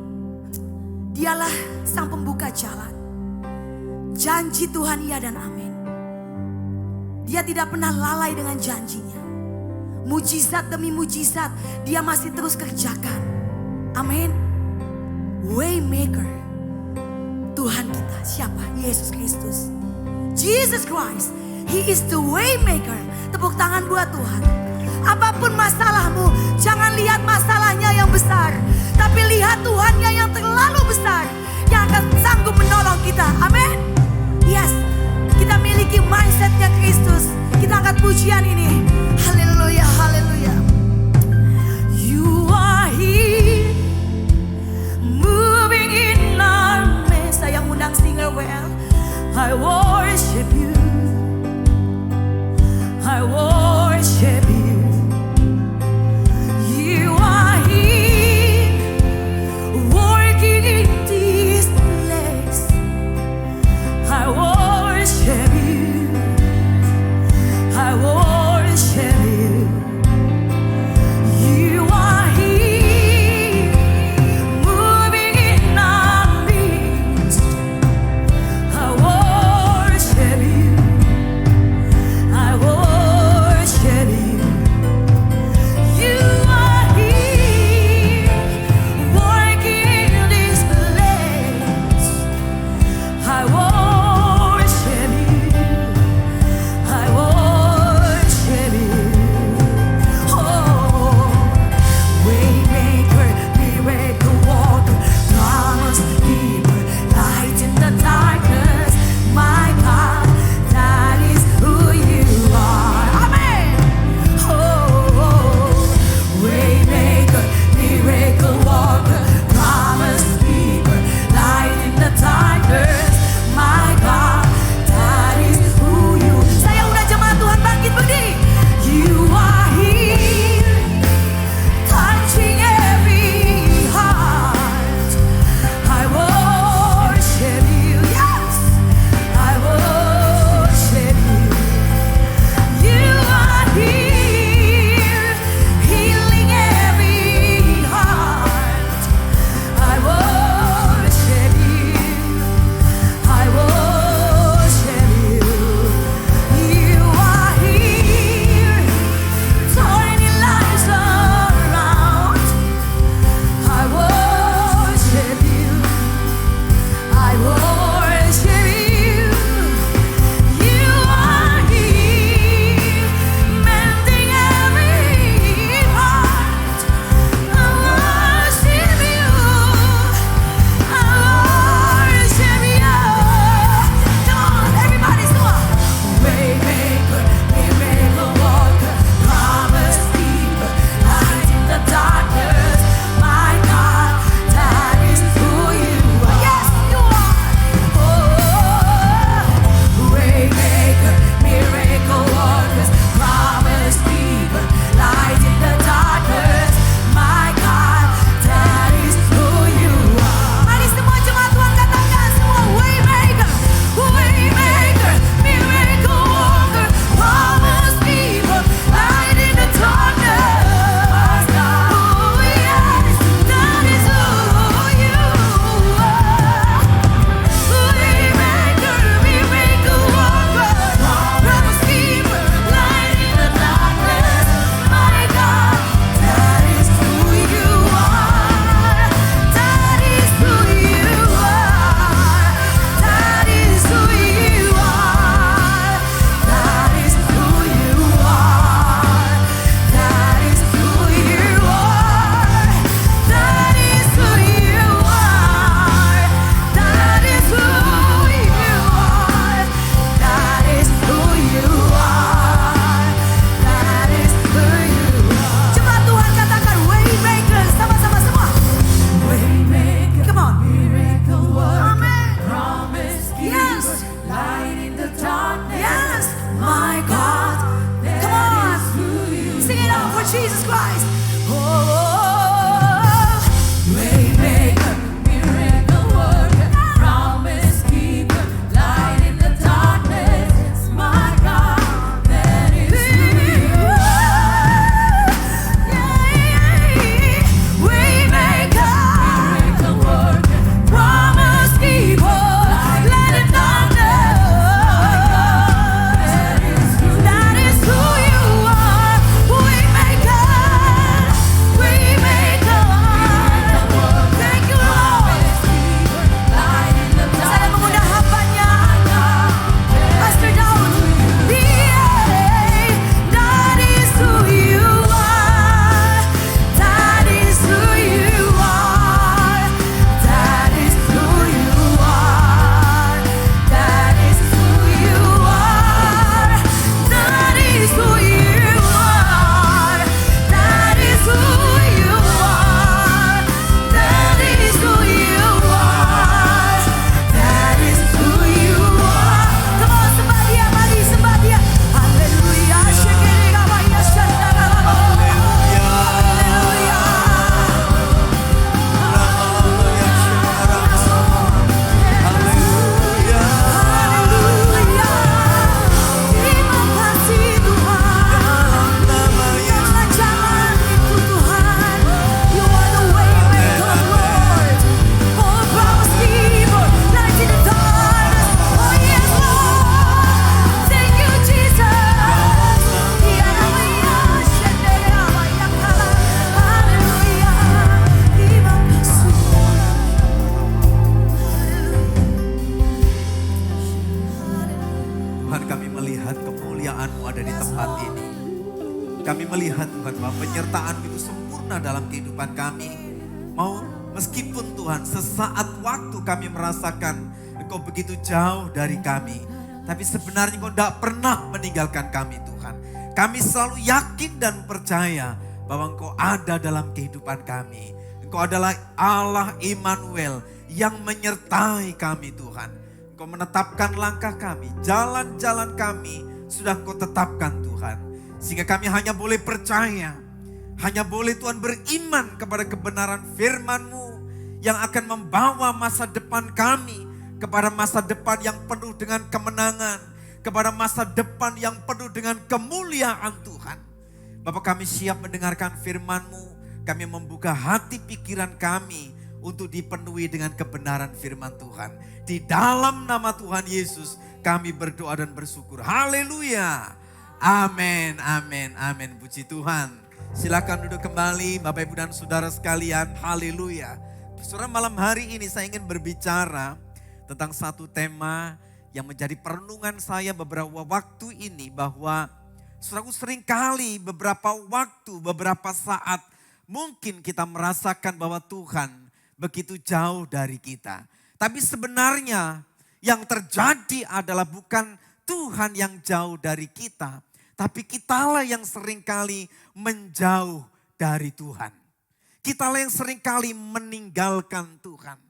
dialah sang pembuka jalan. Janji Tuhan iya dan amin. Dia tidak pernah lalai dengan janjinya. Mujizat demi mujizat dia masih terus kerjakan. Amin. Waymaker. Tuhan kita siapa? Yesus Kristus. Jesus Christ. He is the waymaker. Tepuk tangan buat Tuhan. Apapun masalahmu, jangan lihat masalahnya yang besar, tapi lihat Tuhannya yang terlalu besar, yang akan sanggup menolong kita. Amin. Yes, kita miliki mindsetnya Kristus. Kita angkat pujian ini. Haleluya, haleluya. You are here, moving in our midst. Saya undang singer well. I worship you, I worship you. You are here, working in this place. I worship you, I worship you. You are here, moving in our midst. I worship you, I worship you. You are here, working in this place. I worship you, I worship you. Oh, waymaker, miracle worker, promise keeper, light in the darkness. My God, that is who you are. Amen. Oh, waymaker, miracle worker, promise keeper, light in the darkness. My God, that is who you. Saya udah jemaat Tuhan bangkit berdiri. You are here, touching every bahwa penyertaan itu sempurna dalam kehidupan kami. Mau meskipun Tuhan sesaat waktu kami merasakan Engkau begitu jauh dari kami, tapi sebenarnya Engkau tidak pernah meninggalkan kami Tuhan. Kami selalu yakin dan percaya bahwa Engkau ada dalam kehidupan kami. Engkau adalah Allah Immanuel yang menyertai kami Tuhan. Engkau menetapkan langkah kami, jalan-jalan kami sudah Engkau tetapkan Tuhan. Sehingga kami hanya boleh percaya, hanya boleh Tuhan beriman kepada kebenaran firman-Mu yang akan membawa masa depan kami kepada masa depan yang penuh dengan kemenangan, kepada masa depan yang penuh dengan kemuliaan Tuhan. Bapak, kami siap mendengarkan firman-Mu, kami membuka hati pikiran kami untuk dipenuhi dengan kebenaran firman Tuhan. Di dalam nama Tuhan Yesus kami berdoa dan bersyukur. Haleluya. Amin, amin, amin. Puji Tuhan. Silakan duduk kembali Bapak Ibu dan Saudara sekalian. Haleluya. Saudara, malam hari ini saya ingin berbicara tentang satu tema yang menjadi perenungan saya beberapa waktu ini, bahwa saudaraku, seringkali beberapa waktu, beberapa saat mungkin kita merasakan bahwa Tuhan begitu jauh dari kita. Tapi sebenarnya yang terjadi adalah bukan Tuhan yang jauh dari kita, tapi kitalah yang seringkali menjauh dari Tuhan. Kitalah yang seringkali meninggalkan Tuhan.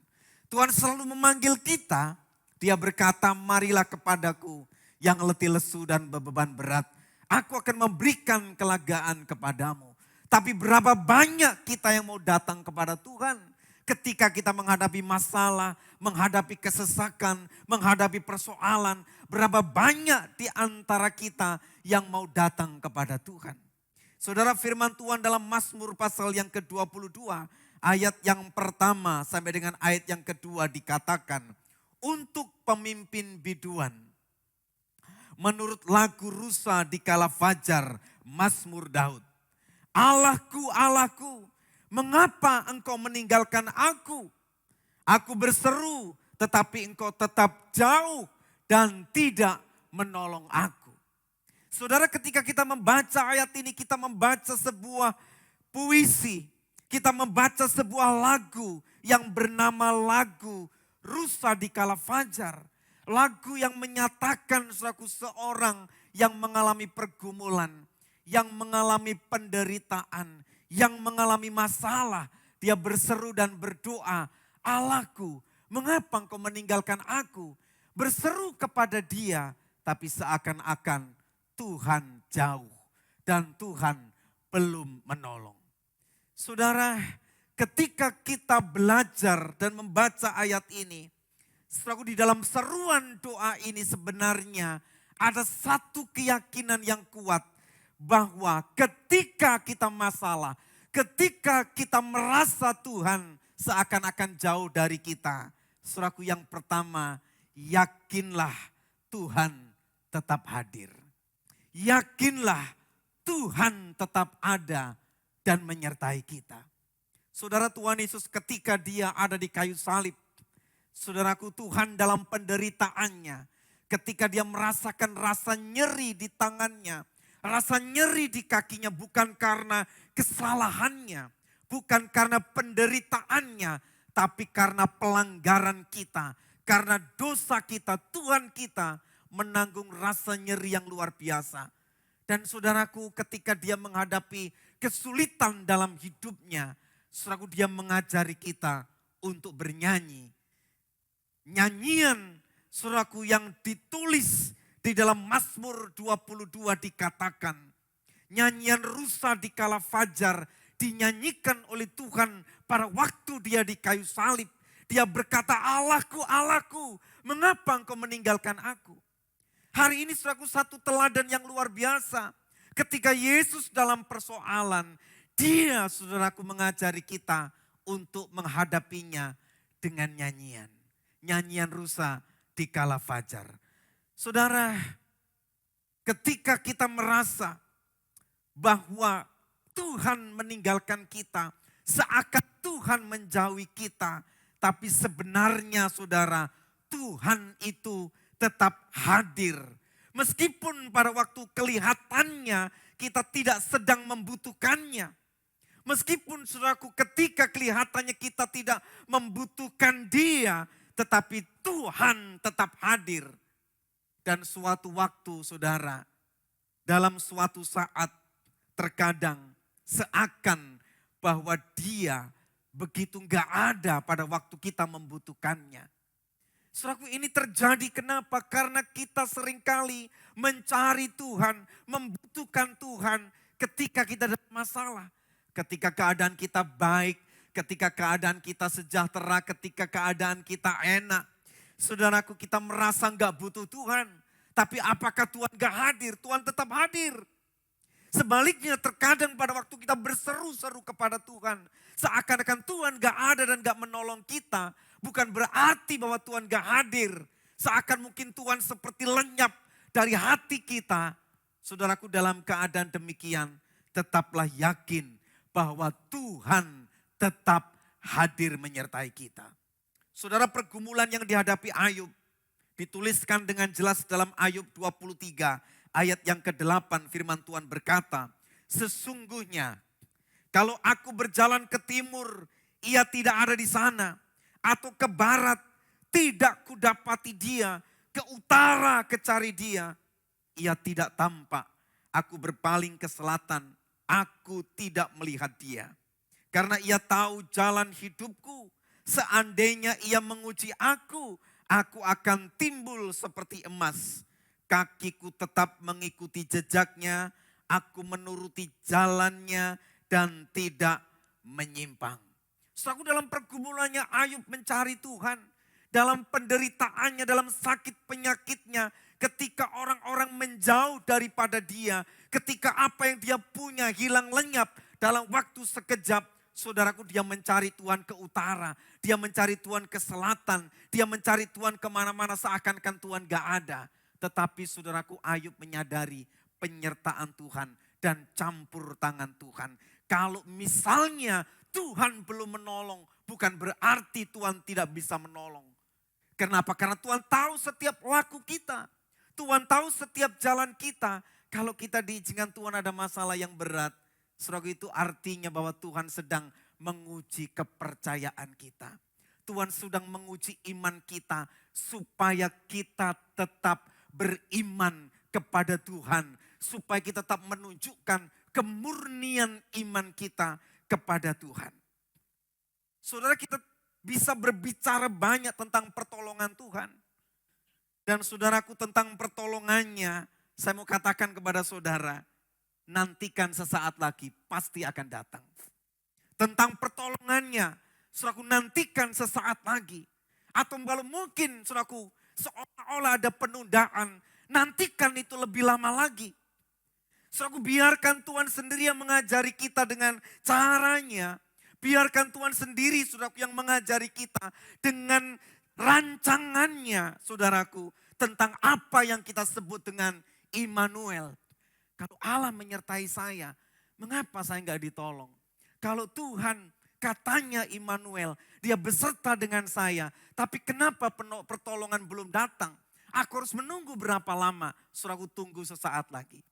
Tuhan selalu memanggil kita. Dia berkata, marilah kepadaku yang letih lesu dan beban berat. Aku akan memberikan kelegaan kepadamu. Tapi berapa banyak kita yang mau datang kepada Tuhan ketika kita menghadapi masalah, menghadapi kesesakan, menghadapi persoalan. Berapa banyak di antara kita yang mau datang kepada Tuhan. Saudara, firman Tuhan dalam Mazmur pasal yang ke-22, ayat yang pertama sampai dengan ayat yang kedua dikatakan, untuk pemimpin biduan, menurut lagu Rusa di kala fajar, Mazmur Daud. Allahku, Allahku, mengapa engkau meninggalkan aku? Aku berseru, tetapi engkau tetap jauh dan tidak menolong aku. Saudara, ketika kita membaca ayat ini, kita membaca sebuah puisi. Kita membaca sebuah lagu yang bernama lagu Rusa di kala fajar. Lagu yang menyatakan saudaraku, seorang yang mengalami pergumulan, yang mengalami penderitaan, yang mengalami masalah. Dia berseru dan berdoa, Allahku, mengapa engkau meninggalkan aku? Berseru kepada dia, tapi seakan-akan Tuhan jauh dan Tuhan belum menolong. Saudara, ketika kita belajar dan membaca ayat ini, saudaraku, di dalam seruan doa ini sebenarnya ada satu keyakinan yang kuat, bahwa ketika kita masalah, ketika kita merasa Tuhan seakan-akan jauh dari kita, saudaraku, yang pertama, yakinlah Tuhan tetap hadir. Yakinlah Tuhan tetap ada dan menyertai kita. Saudara, Tuhan Yesus ketika dia ada di kayu salib, saudaraku, Tuhan dalam penderitaannya, ketika dia merasakan rasa nyeri di tangannya, rasa nyeri di kakinya, bukan karena kesalahannya, bukan karena penderitaannya, tapi karena pelanggaran kita, karena dosa kita, Tuhan kita menanggung rasa nyeri yang luar biasa. Dan saudaraku, ketika dia menghadapi kesulitan dalam hidupnya, saudaraku, dia mengajari kita untuk bernyanyi. Nyanyian, saudaraku, yang ditulis di dalam Mazmur 22 dikatakan, nyanyian Rusa di kala fajar dinyanyikan oleh Tuhan pada waktu dia di kayu salib. Dia berkata, Allahku, Allahku, mengapa engkau meninggalkan aku? Hari ini saudaraku, satu teladan yang luar biasa. Ketika Yesus dalam persoalan, dia, saudaraku, mengajari kita untuk menghadapinya dengan nyanyian. Nyanyian Rusa di kala fajar. Saudara, ketika kita merasa bahwa Tuhan meninggalkan kita, seakan Tuhan menjauhi kita, tapi sebenarnya saudara, Tuhan itu tetap hadir. Meskipun pada waktu kelihatannya kita tidak sedang membutuhkannya. Meskipun saudaraku ketika kelihatannya kita tidak membutuhkan dia, tetapi Tuhan tetap hadir. Dan suatu waktu saudara, dalam suatu saat terkadang seakan bahwa dia begitu gak ada pada waktu kita membutuhkannya. Saudaraku, ini terjadi kenapa? Karena kita seringkali mencari Tuhan, membutuhkan Tuhan ketika kita ada masalah. Ketika keadaan kita baik, ketika keadaan kita sejahtera, ketika keadaan kita enak. Saudaraku, kita merasa gak butuh Tuhan. Tapi apakah Tuhan gak hadir? Tuhan tetap hadir. Sebaliknya terkadang pada waktu kita berseru-seru kepada Tuhan, seakan-akan Tuhan gak ada dan gak menolong kita. Bukan berarti bahwa Tuhan gak hadir. Seakan mungkin Tuhan seperti lenyap dari hati kita. Saudaraku, dalam keadaan demikian, tetaplah yakin bahwa Tuhan tetap hadir menyertai kita. Saudara, pergumulan yang dihadapi Ayub dituliskan dengan jelas dalam Ayub 23 ayat yang ke-8. Firman Tuhan berkata, sesungguhnya kalau aku berjalan ke timur, ia tidak ada di sana. Atau ke barat, tidak kudapati dia. Ke utara kecari dia, ia tidak tampak. Aku berpaling ke selatan, aku tidak melihat dia. Karena ia tahu jalan hidupku. Seandainya ia menguji aku akan timbul seperti emas. Kakiku tetap mengikuti jejaknya, aku menuruti jalannya dan tidak menyimpang. Saudaraku, dalam pergumulannya Ayub mencari Tuhan. Dalam penderitaannya, dalam sakit penyakitnya, ketika orang-orang menjauh daripada dia, ketika apa yang dia punya hilang lenyap dalam waktu sekejap, saudaraku, dia mencari Tuhan ke utara, dia mencari Tuhan ke selatan, dia mencari Tuhan kemana-mana seakan-akan Tuhan gak ada. Tetapi saudaraku, Ayub menyadari penyertaan Tuhan dan campur tangan Tuhan. Kalau misalnya Tuhan belum menolong, bukan berarti Tuhan tidak bisa menolong. Kenapa? Karena Tuhan tahu setiap laku kita. Tuhan tahu setiap jalan kita. Kalau kita diizinkan Tuhan ada masalah yang berat, saudara, itu artinya bahwa Tuhan sedang menguji kepercayaan kita. Tuhan sedang menguji iman kita supaya kita tetap beriman kepada Tuhan. Supaya kita tetap menunjukkan kemurnian iman kita kepada Tuhan. Saudara, kita bisa berbicara banyak tentang pertolongan Tuhan. Dan saudaraku, tentang pertolongannya, saya mau katakan kepada saudara, nantikan sesaat lagi pasti akan datang. Tentang pertolongannya, saudaraku, nantikan sesaat lagi. Atau kalau mungkin saudaraku seolah-olah ada penundaan, nantikan itu lebih lama lagi. Saudaraku, biarkan Tuhan sendiri yang mengajari kita dengan caranya. Biarkan Tuhan sendiri, saudaraku, yang mengajari kita dengan rancangannya, saudaraku, tentang apa yang kita sebut dengan Immanuel. Kalau Allah menyertai saya, mengapa saya enggak ditolong? Kalau Tuhan katanya Immanuel, dia beserta dengan saya, tapi kenapa pertolongan belum datang? Aku harus menunggu berapa lama? Saudaraku, tunggu sesaat lagi.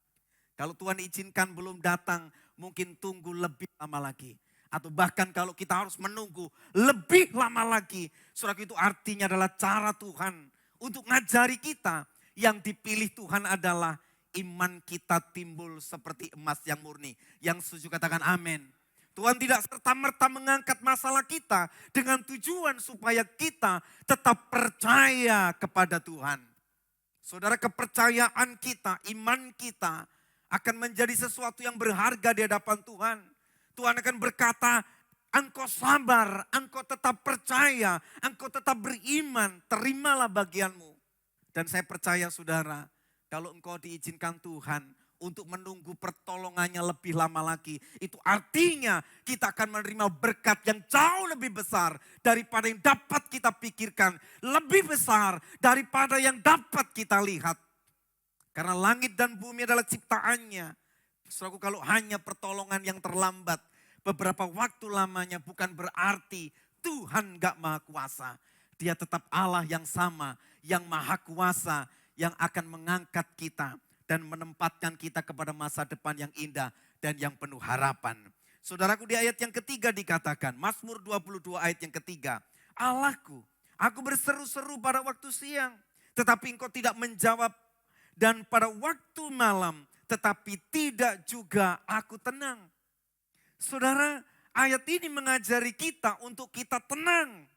Kalau Tuhan izinkan belum datang, mungkin tunggu lebih lama lagi. Atau bahkan kalau kita harus menunggu lebih lama lagi. Saudara, itu artinya adalah cara Tuhan untuk ngajari kita. Yang dipilih Tuhan adalah iman kita timbul seperti emas yang murni. Yang setuju katakan amin. Tuhan tidak serta-merta mengangkat masalah kita dengan tujuan supaya kita tetap percaya kepada Tuhan. Saudara, kepercayaan kita, iman kita akan menjadi sesuatu yang berharga di hadapan Tuhan. Tuhan akan berkata, engkau sabar, engkau tetap percaya, engkau tetap beriman, terimalah bagianmu. Dan saya percaya saudara, kalau engkau diizinkan Tuhan untuk menunggu pertolongannya lebih lama lagi, itu artinya kita akan menerima berkat yang jauh lebih besar daripada yang dapat kita pikirkan. Lebih besar daripada yang dapat kita lihat. Karena langit dan bumi adalah ciptaannya. Saudaraku, kalau hanya pertolongan yang terlambat, beberapa waktu lamanya bukan berarti Tuhan gak maha kuasa. Dia tetap Allah yang sama, yang maha kuasa, yang akan mengangkat kita dan menempatkan kita kepada masa depan yang indah dan yang penuh harapan. Saudaraku, di ayat yang ketiga dikatakan, Mazmur 22 ayat yang ketiga, Allahku, aku berseru-seru pada waktu siang, tetapi engkau tidak menjawab. Dan pada waktu malam, tetapi tidak juga aku tenang. Saudara, ayat ini mengajari kita untuk kita tenang.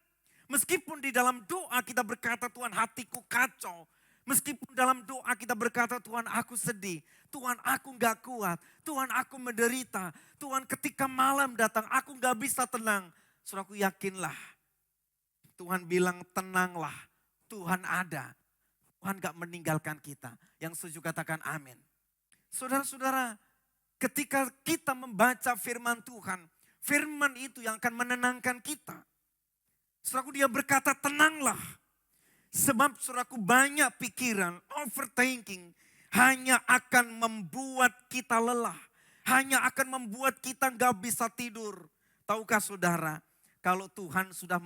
Meskipun di dalam doa kita berkata, Tuhan hatiku kacau. Meskipun dalam doa kita berkata, Tuhan aku sedih. Tuhan aku gak kuat. Tuhan aku menderita. Tuhan ketika malam datang aku gak bisa tenang. Saudaraku, yakinlah. Tuhan bilang tenanglah. Tuhan ada. Tuhan gak meninggalkan kita. Yang setuju katakan amin. Saudara-saudara, ketika kita membaca firman Tuhan, firman itu yang akan menenangkan kita. Saudaraku, dia berkata tenanglah. Sebab saudaraku, banyak pikiran, overthinking hanya akan membuat kita lelah. Hanya akan membuat kita gak bisa tidur. Tahukah saudara, kalau Tuhan sudah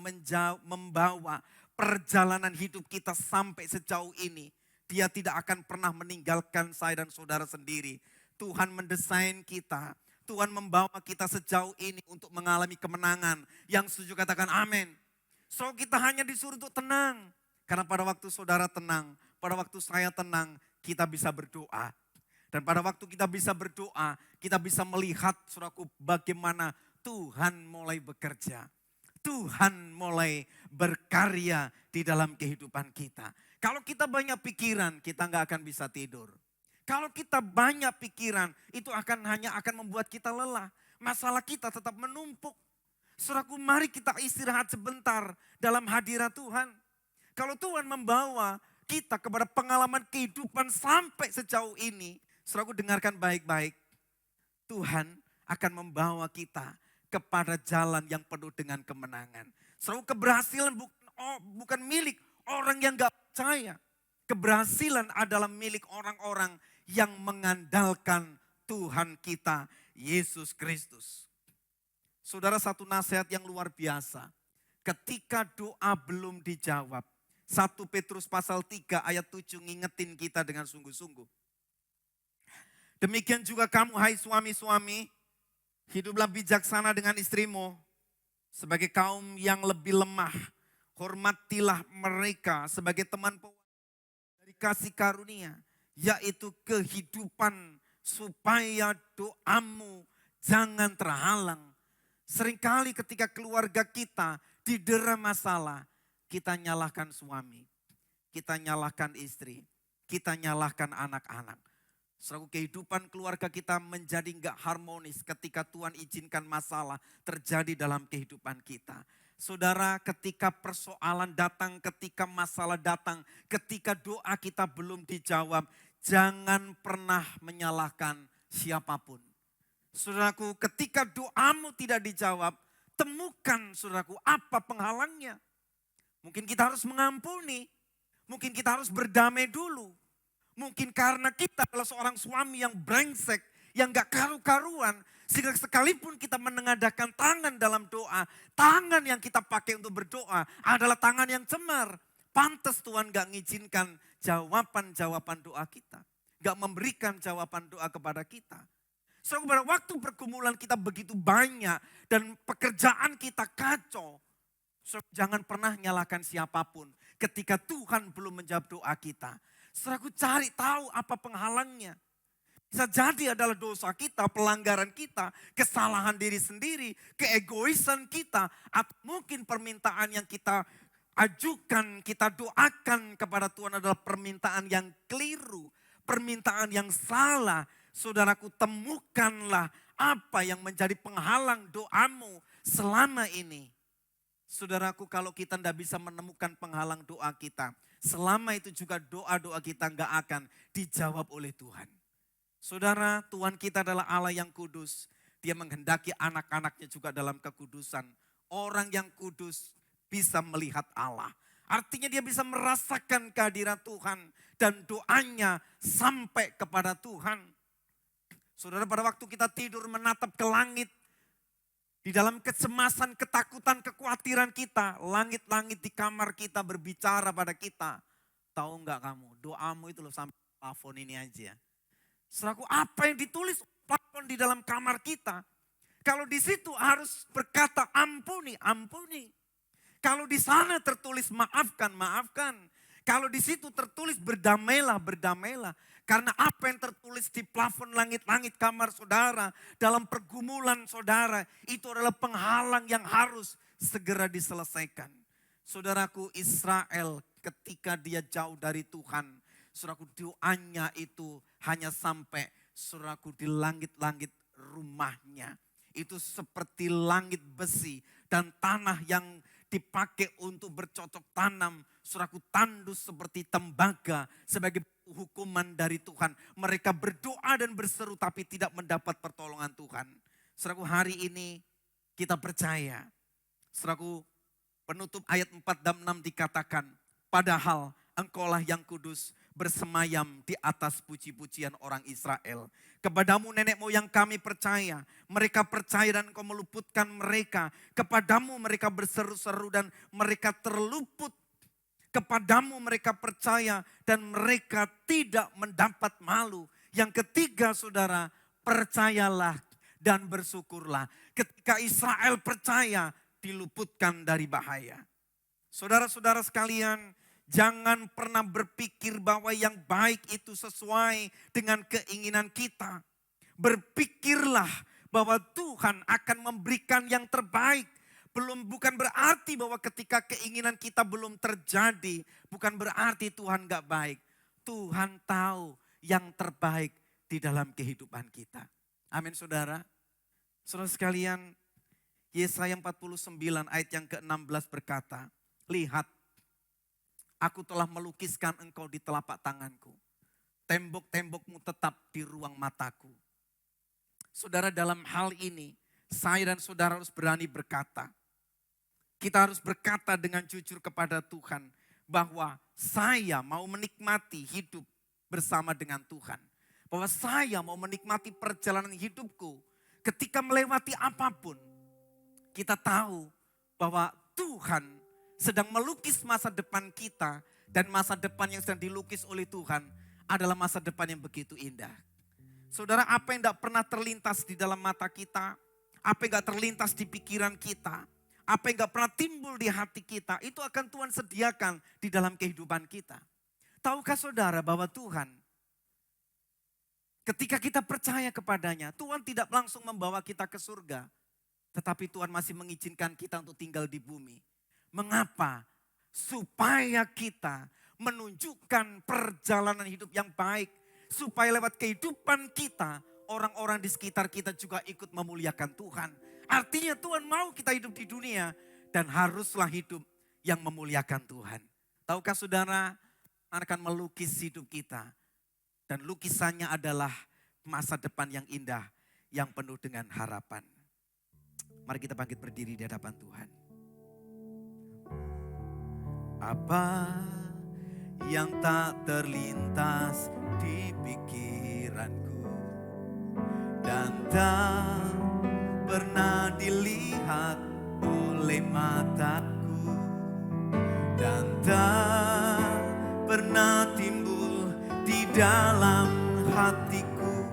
membawa perjalanan hidup kita sampai sejauh ini, dia tidak akan pernah meninggalkan saya dan saudara sendiri. Tuhan mendesain kita, Tuhan membawa kita sejauh ini untuk mengalami kemenangan. Yang setuju katakan amin. So kita hanya disuruh untuk tenang. Karena pada waktu saudara tenang, pada waktu saya tenang, kita bisa berdoa. Dan pada waktu kita bisa berdoa, kita bisa melihat saudaraku bagaimana Tuhan mulai bekerja. Tuhan mulai berkarya di dalam kehidupan kita. Kalau kita banyak pikiran, kita nggak akan bisa tidur. Kalau kita banyak pikiran, itu hanya akan membuat kita lelah. Masalah kita tetap menumpuk. Saudaraku, mari kita istirahat sebentar dalam hadirat Tuhan. Kalau Tuhan membawa kita kepada pengalaman kehidupan sampai sejauh ini, saudaraku dengarkan baik-baik. Tuhan akan membawa kita kepada jalan yang penuh dengan kemenangan. Selalu keberhasilan bukan milik orang yang gak percaya. Keberhasilan adalah milik orang-orang yang mengandalkan Tuhan kita, Yesus Kristus. Saudara, satu nasihat yang luar biasa. Ketika doa belum dijawab, 1 Petrus pasal 3 ayat 7 ngingetin kita dengan sungguh-sungguh. Demikian juga kamu, hai suami-suami, hiduplah bijaksana dengan istrimu sebagai kaum yang lebih lemah. Hormatilah mereka sebagai teman dari kasih karunia, yaitu kehidupan, supaya doamu jangan terhalang. Seringkali ketika keluarga kita didera masalah, kita nyalahkan suami, kita nyalahkan istri, kita nyalahkan anak-anak. Saudara, kehidupan keluarga kita menjadi enggak harmonis ketika Tuhan izinkan masalah terjadi dalam kehidupan kita. Saudara, ketika persoalan datang, ketika masalah datang, ketika doa kita belum dijawab, jangan pernah menyalahkan siapapun. Saudaraku, ketika doamu tidak dijawab, temukan saudaraku apa penghalangnya. Mungkin kita harus mengampuni, mungkin kita harus berdamai dulu. Mungkin karena kita adalah seorang suami yang brengsek, yang gak karu-karuan. Sehingga sekalipun kita menengadahkan tangan dalam doa, tangan yang kita pakai untuk berdoa adalah tangan yang cemar. Pantas Tuhan gak ngizinkan jawaban-jawaban doa kita. Gak memberikan jawaban doa kepada kita. So, pada waktu pergumulan kita begitu banyak dan pekerjaan kita kacau. So, jangan pernah nyalakan siapapun ketika Tuhan belum menjawab doa kita. Saudaraku, cari tahu apa penghalangnya. Bisa jadi adalah dosa kita, pelanggaran kita, kesalahan diri sendiri, keegoisan kita, atau mungkin permintaan yang kita ajukan, kita doakan kepada Tuhan adalah permintaan yang keliru, permintaan yang salah. Saudaraku, temukanlah apa yang menjadi penghalang doamu selama ini. Saudaraku, kalau kita tidak bisa menemukan penghalang doa kita, selama itu juga doa-doa kita nggak akan dijawab oleh Tuhan. Saudara, Tuhan kita adalah Allah yang kudus. Dia menghendaki anak-anaknya juga dalam kekudusan. Orang yang kudus bisa melihat Allah. Artinya dia bisa merasakan kehadiran Tuhan dan doanya sampai kepada Tuhan. Saudara, pada waktu kita tidur menatap ke langit, di dalam kecemasan, ketakutan, kekhawatiran kita, langit-langit di kamar kita berbicara pada kita. Tahu enggak kamu, doamu itu loh sampai plafon ini aja. Saudaraku, apa yang ditulis plafon di dalam kamar kita, kalau di situ harus berkata ampuni, ampuni. Kalau di sana tertulis maafkan, maafkan. Kalau di situ tertulis berdamailah, berdamailah. Karena apa yang tertulis di plafon langit-langit kamar saudara, dalam pergumulan saudara, itu adalah penghalang yang harus segera diselesaikan. Saudaraku, Israel ketika dia jauh dari Tuhan, saudaraku, doanya itu hanya sampai saudaraku di langit-langit rumahnya. Itu seperti langit besi dan tanah yang dipakai untuk bercocok tanam. Saudaraku, tandus seperti tembaga sebagai hukuman dari Tuhan. Mereka berdoa dan berseru tapi tidak mendapat pertolongan Tuhan. Saudaraku, hari ini kita percaya. Saudaraku, penutup ayat 4 dan 6 dikatakan, padahal engkaulah yang kudus bersemayam di atas puji-pujian orang Israel. Kepadamu nenek moyang kami percaya. Mereka percaya dan engkau meluputkan mereka. Kepadamu mereka berseru-seru dan mereka terluput. Kepadamu mereka percaya dan mereka tidak mendapat malu. Yang ketiga saudara, percayalah dan bersyukurlah. Ketika Israel percaya, diluputkan dari bahaya. Saudara-saudara sekalian, jangan pernah berpikir bahwa yang baik itu sesuai dengan keinginan kita. Berpikirlah bahwa Tuhan akan memberikan yang terbaik. Bukan berarti bahwa ketika keinginan kita belum terjadi, bukan berarti Tuhan gak baik. Tuhan tahu yang terbaik di dalam kehidupan kita. Amin saudara. Saudara sekalian, Yesaya 49 ayat yang ke-16 berkata, lihat, aku telah melukiskan engkau di telapak tanganku. Tembok-tembokmu tetap di ruang mataku. Saudara, dalam hal ini, saya dan saudara harus berani berkata. Kita harus berkata dengan jujur kepada Tuhan bahwa saya mau menikmati hidup bersama dengan Tuhan. Bahwa saya mau menikmati perjalanan hidupku. Ketika melewati apapun, kita tahu bahwa Tuhan sedang melukis masa depan kita. Dan masa depan yang sedang dilukis oleh Tuhan adalah masa depan yang begitu indah. Saudara, apa yang tidak pernah terlintas di dalam mata kita, apa yang tidak terlintas di pikiran kita, apa yang gak pernah timbul di hati kita, itu akan Tuhan sediakan di dalam kehidupan kita. Tahukah saudara bahwa Tuhan, ketika kita percaya kepadanya, Tuhan tidak langsung membawa kita ke surga. Tetapi Tuhan masih mengizinkan kita untuk tinggal di bumi. Mengapa? Supaya kita menunjukkan perjalanan hidup yang baik. Supaya lewat kehidupan kita, orang-orang di sekitar kita juga ikut memuliakan Tuhan. Artinya Tuhan mau kita hidup di dunia dan haruslah hidup yang memuliakan Tuhan. Tahukah saudara, akan melukis hidup kita. Dan lukisannya adalah masa depan yang indah, yang penuh dengan harapan. Mari kita bangkit berdiri di hadapan Tuhan. Apa yang tak terlintas di pikiranku dan tak pernah dilihat oleh mataku dan tak pernah timbul di dalam hatiku,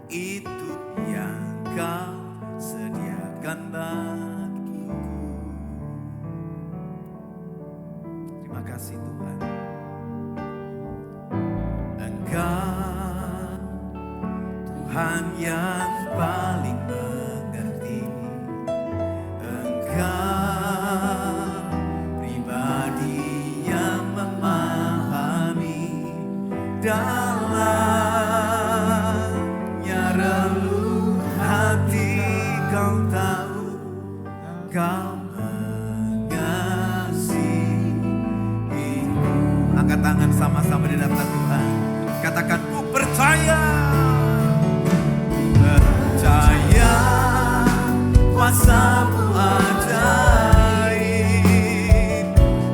itu yang kau sediakan bagiku. Terima kasih Tuhan. Engkau Tuhan yang paling mengerti. Engkau pribadi yang memahami dalamnya relung hati. Kau tahu, kau mengasihiku. Angkat tangan sama-sama di hadapan Tuhan. Katakan, ku percaya. Percaya kuasa-Mu ajaib.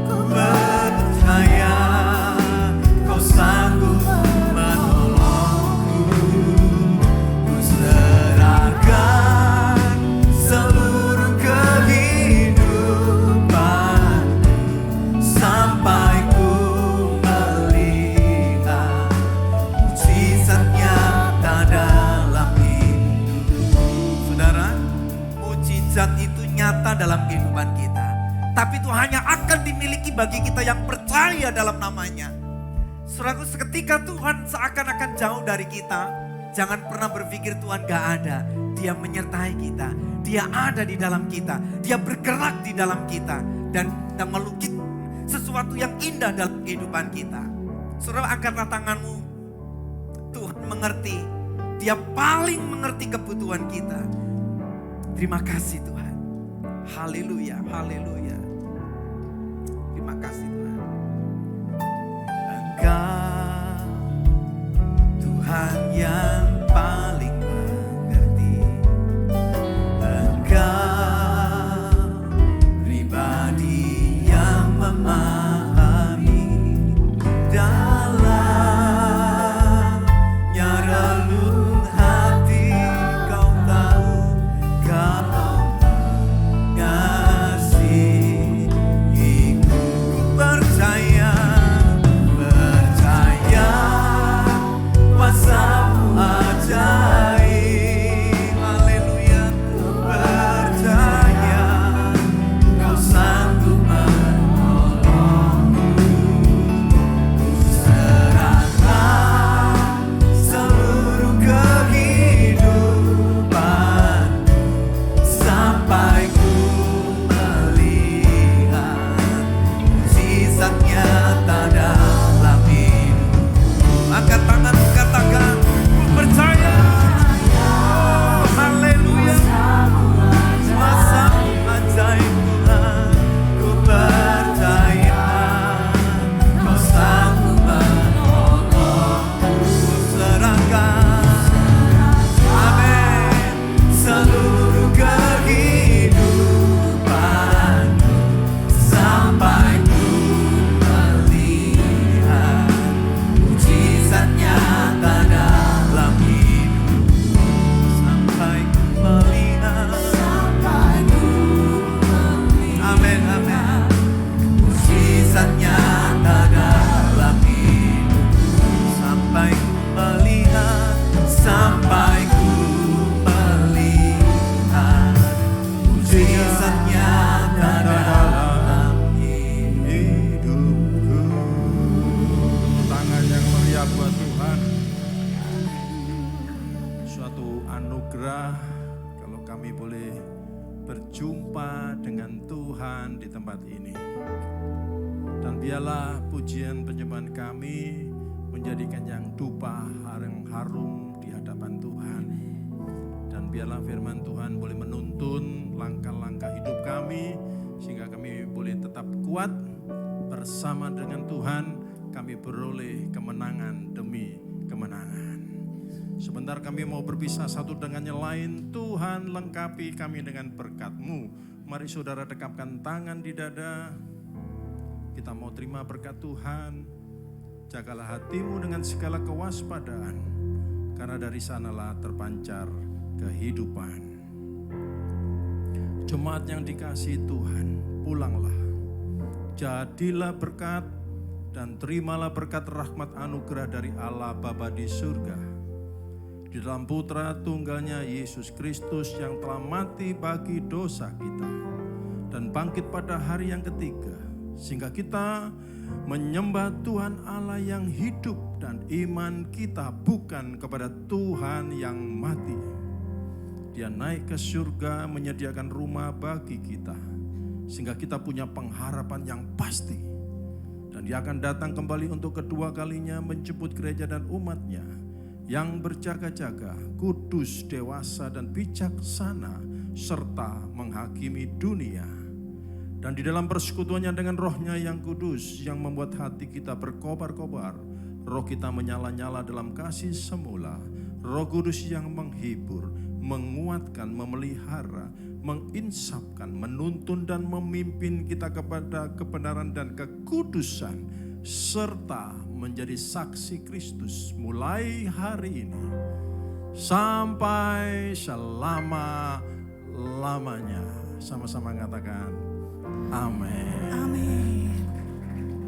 Ku percaya Kau sanggup menolongku. Ku serahkan seluruh kehidupan sampai ku melihat mujizat nyata kehidupan kita. Tapi itu hanya akan dimiliki bagi kita yang percaya dalam namanya. Saudaraku, seketika Tuhan seakan-akan jauh dari kita, jangan pernah berpikir Tuhan gak ada. Dia menyertai kita, Dia ada di dalam kita, Dia bergerak di dalam kita, dan Dia melukis sesuatu yang indah dalam kehidupan kita. Saudara, angkatlah tanganmu. Tuhan mengerti, Dia paling mengerti kebutuhan kita. Terima kasih Tuhan. Haleluya, haleluya. Terima kasih Tuhan. Engkau Tuhan yang paling mengerti. Engkau pribadi yang memahami dalamnya relung hati. Kau tahu kau mengasihiku. Percaya kuasa-Mu ajaib. Haleluya. Percaya Kau sanggup menolongku. Serahkan seluruh kehidupanku sampai ku melihat mujizat nyata dalam hidupku. Angkat tanganmu, katakan, ku percaya. Oh, haleluya. Kuasa-Mu ajaib Tuhan. Ku percaya Kau sanggup menolongku. Ku serahkan, amin, seluruh kehidupanku sampai ku melihat mujizat nyata dalam hidupku. Sampai ku melihat, amin, amin, mujizat nyata dalam hidupku. Sampai ku melihat, sampai ku melihat mujizat nyata dalam hidupku. Tangan yang meriah buat Tuhan. Suatu anugerah kalau kami boleh berjumpa dengan Tuhan di tempat ini. Dan biarlah pujian penyembahan kami menjadikan yang dupa yang harum di hadapan Tuhan. Dan biarlah firman Tuhan boleh menuntun langkah-langkah hidup kami, sehingga kami boleh tetap kuat bersama dengan Tuhan. Kami beroleh kemenangan demi kemenangan. Sebentar kami mau berpisah satu dengan yang lain. Tuhan lengkapi kami dengan berkat-Mu. Mari saudara dekapkan tangan di dada. Kita mau terima berkat Tuhan. Jagalah hatimu dengan segala kewaspadaan, karena dari sanalah terpancar kehidupan. Jemaat yang dikasihi Tuhan, pulanglah. Jadilah berkat dan terimalah berkat rahmat anugerah dari Allah Bapa di surga. Di dalam Putra Tunggalnya Yesus Kristus yang telah mati bagi dosa kita dan bangkit pada hari yang ketiga, sehingga kita menyembah Tuhan Allah yang hidup dan iman kita bukan kepada Tuhan yang mati. Dia naik ke surga menyediakan rumah bagi kita, sehingga kita punya pengharapan yang pasti. Dan Dia akan datang kembali untuk kedua kalinya menjemput gereja dan umatnya yang berjaga-jaga, kudus, dewasa, dan bijaksana, serta menghakimi dunia. Dan di dalam persekutuannya dengan Roh-Nya yang kudus, yang membuat hati kita berkobar-kobar, roh kita menyala-nyala dalam kasih semula, Roh Kudus yang menghibur, menguatkan, memelihara, menginsafkan, menuntun dan memimpin kita kepada kebenaran dan kekudusan, serta menjadi saksi Kristus mulai hari ini sampai selama-lamanya. Sama-sama katakan amin. Amin.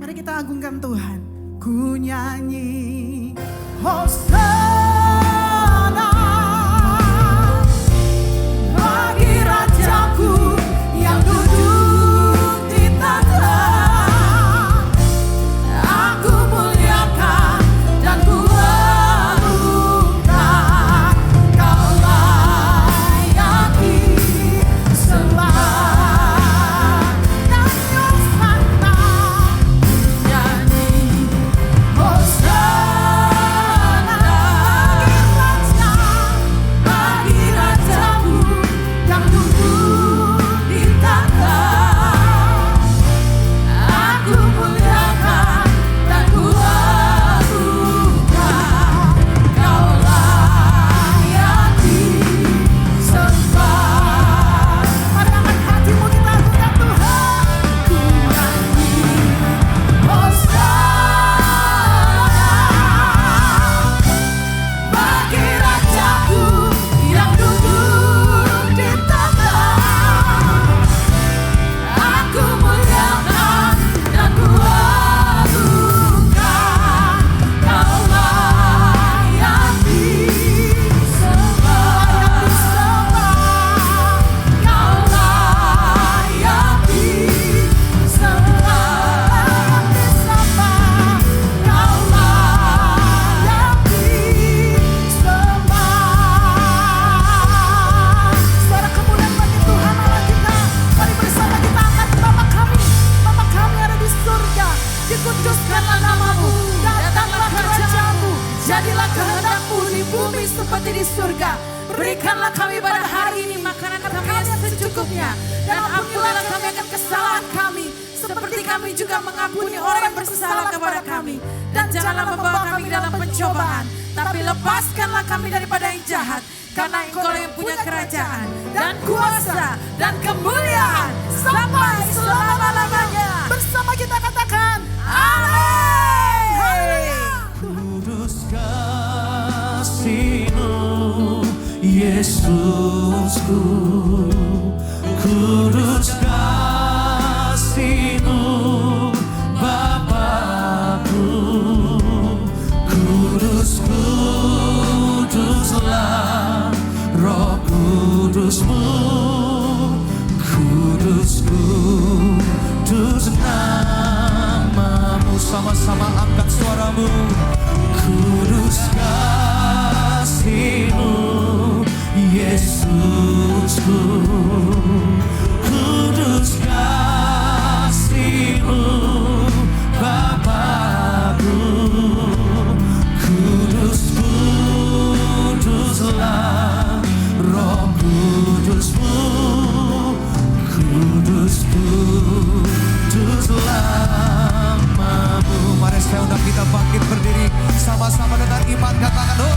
Mari kita agungkan Tuhan. Ku nyanyi Hosana bagi Rajaku yang duduk seperti di surga. Berikanlah kami pada hari ini makanan kami yang secukupnya. Dan ampunilah kami akan kesalahan kami, seperti kami juga mengampuni orang yang bersalah kepada kami. Dan janganlah membawa kami ke dalam pencobaan, tapi lepaskanlah kami daripada yang jahat. Karena Engkau yang punya kerajaan dan kuasa dan kemuliaan sampai selama-lamanya. Bersama kita katakan, Amin. Kudus kasih-Mu, Yesusku. Kudus kasih-Mu, Bapakku. Kudus, kuduslah Roh Kudus-Mu. Kudus, kudus nama-Mu. Sama-sama angkat suaramu. Kudus kasih-Mu, Yesusku. Kudus kasih-Mu, Bapakku. Kudus, kuduslah Roh Kudus-Mu. Kudus, kuduslah namamu. Mari saya undang kita bangkit berdiri sama-sama dengan iman, katakan, oh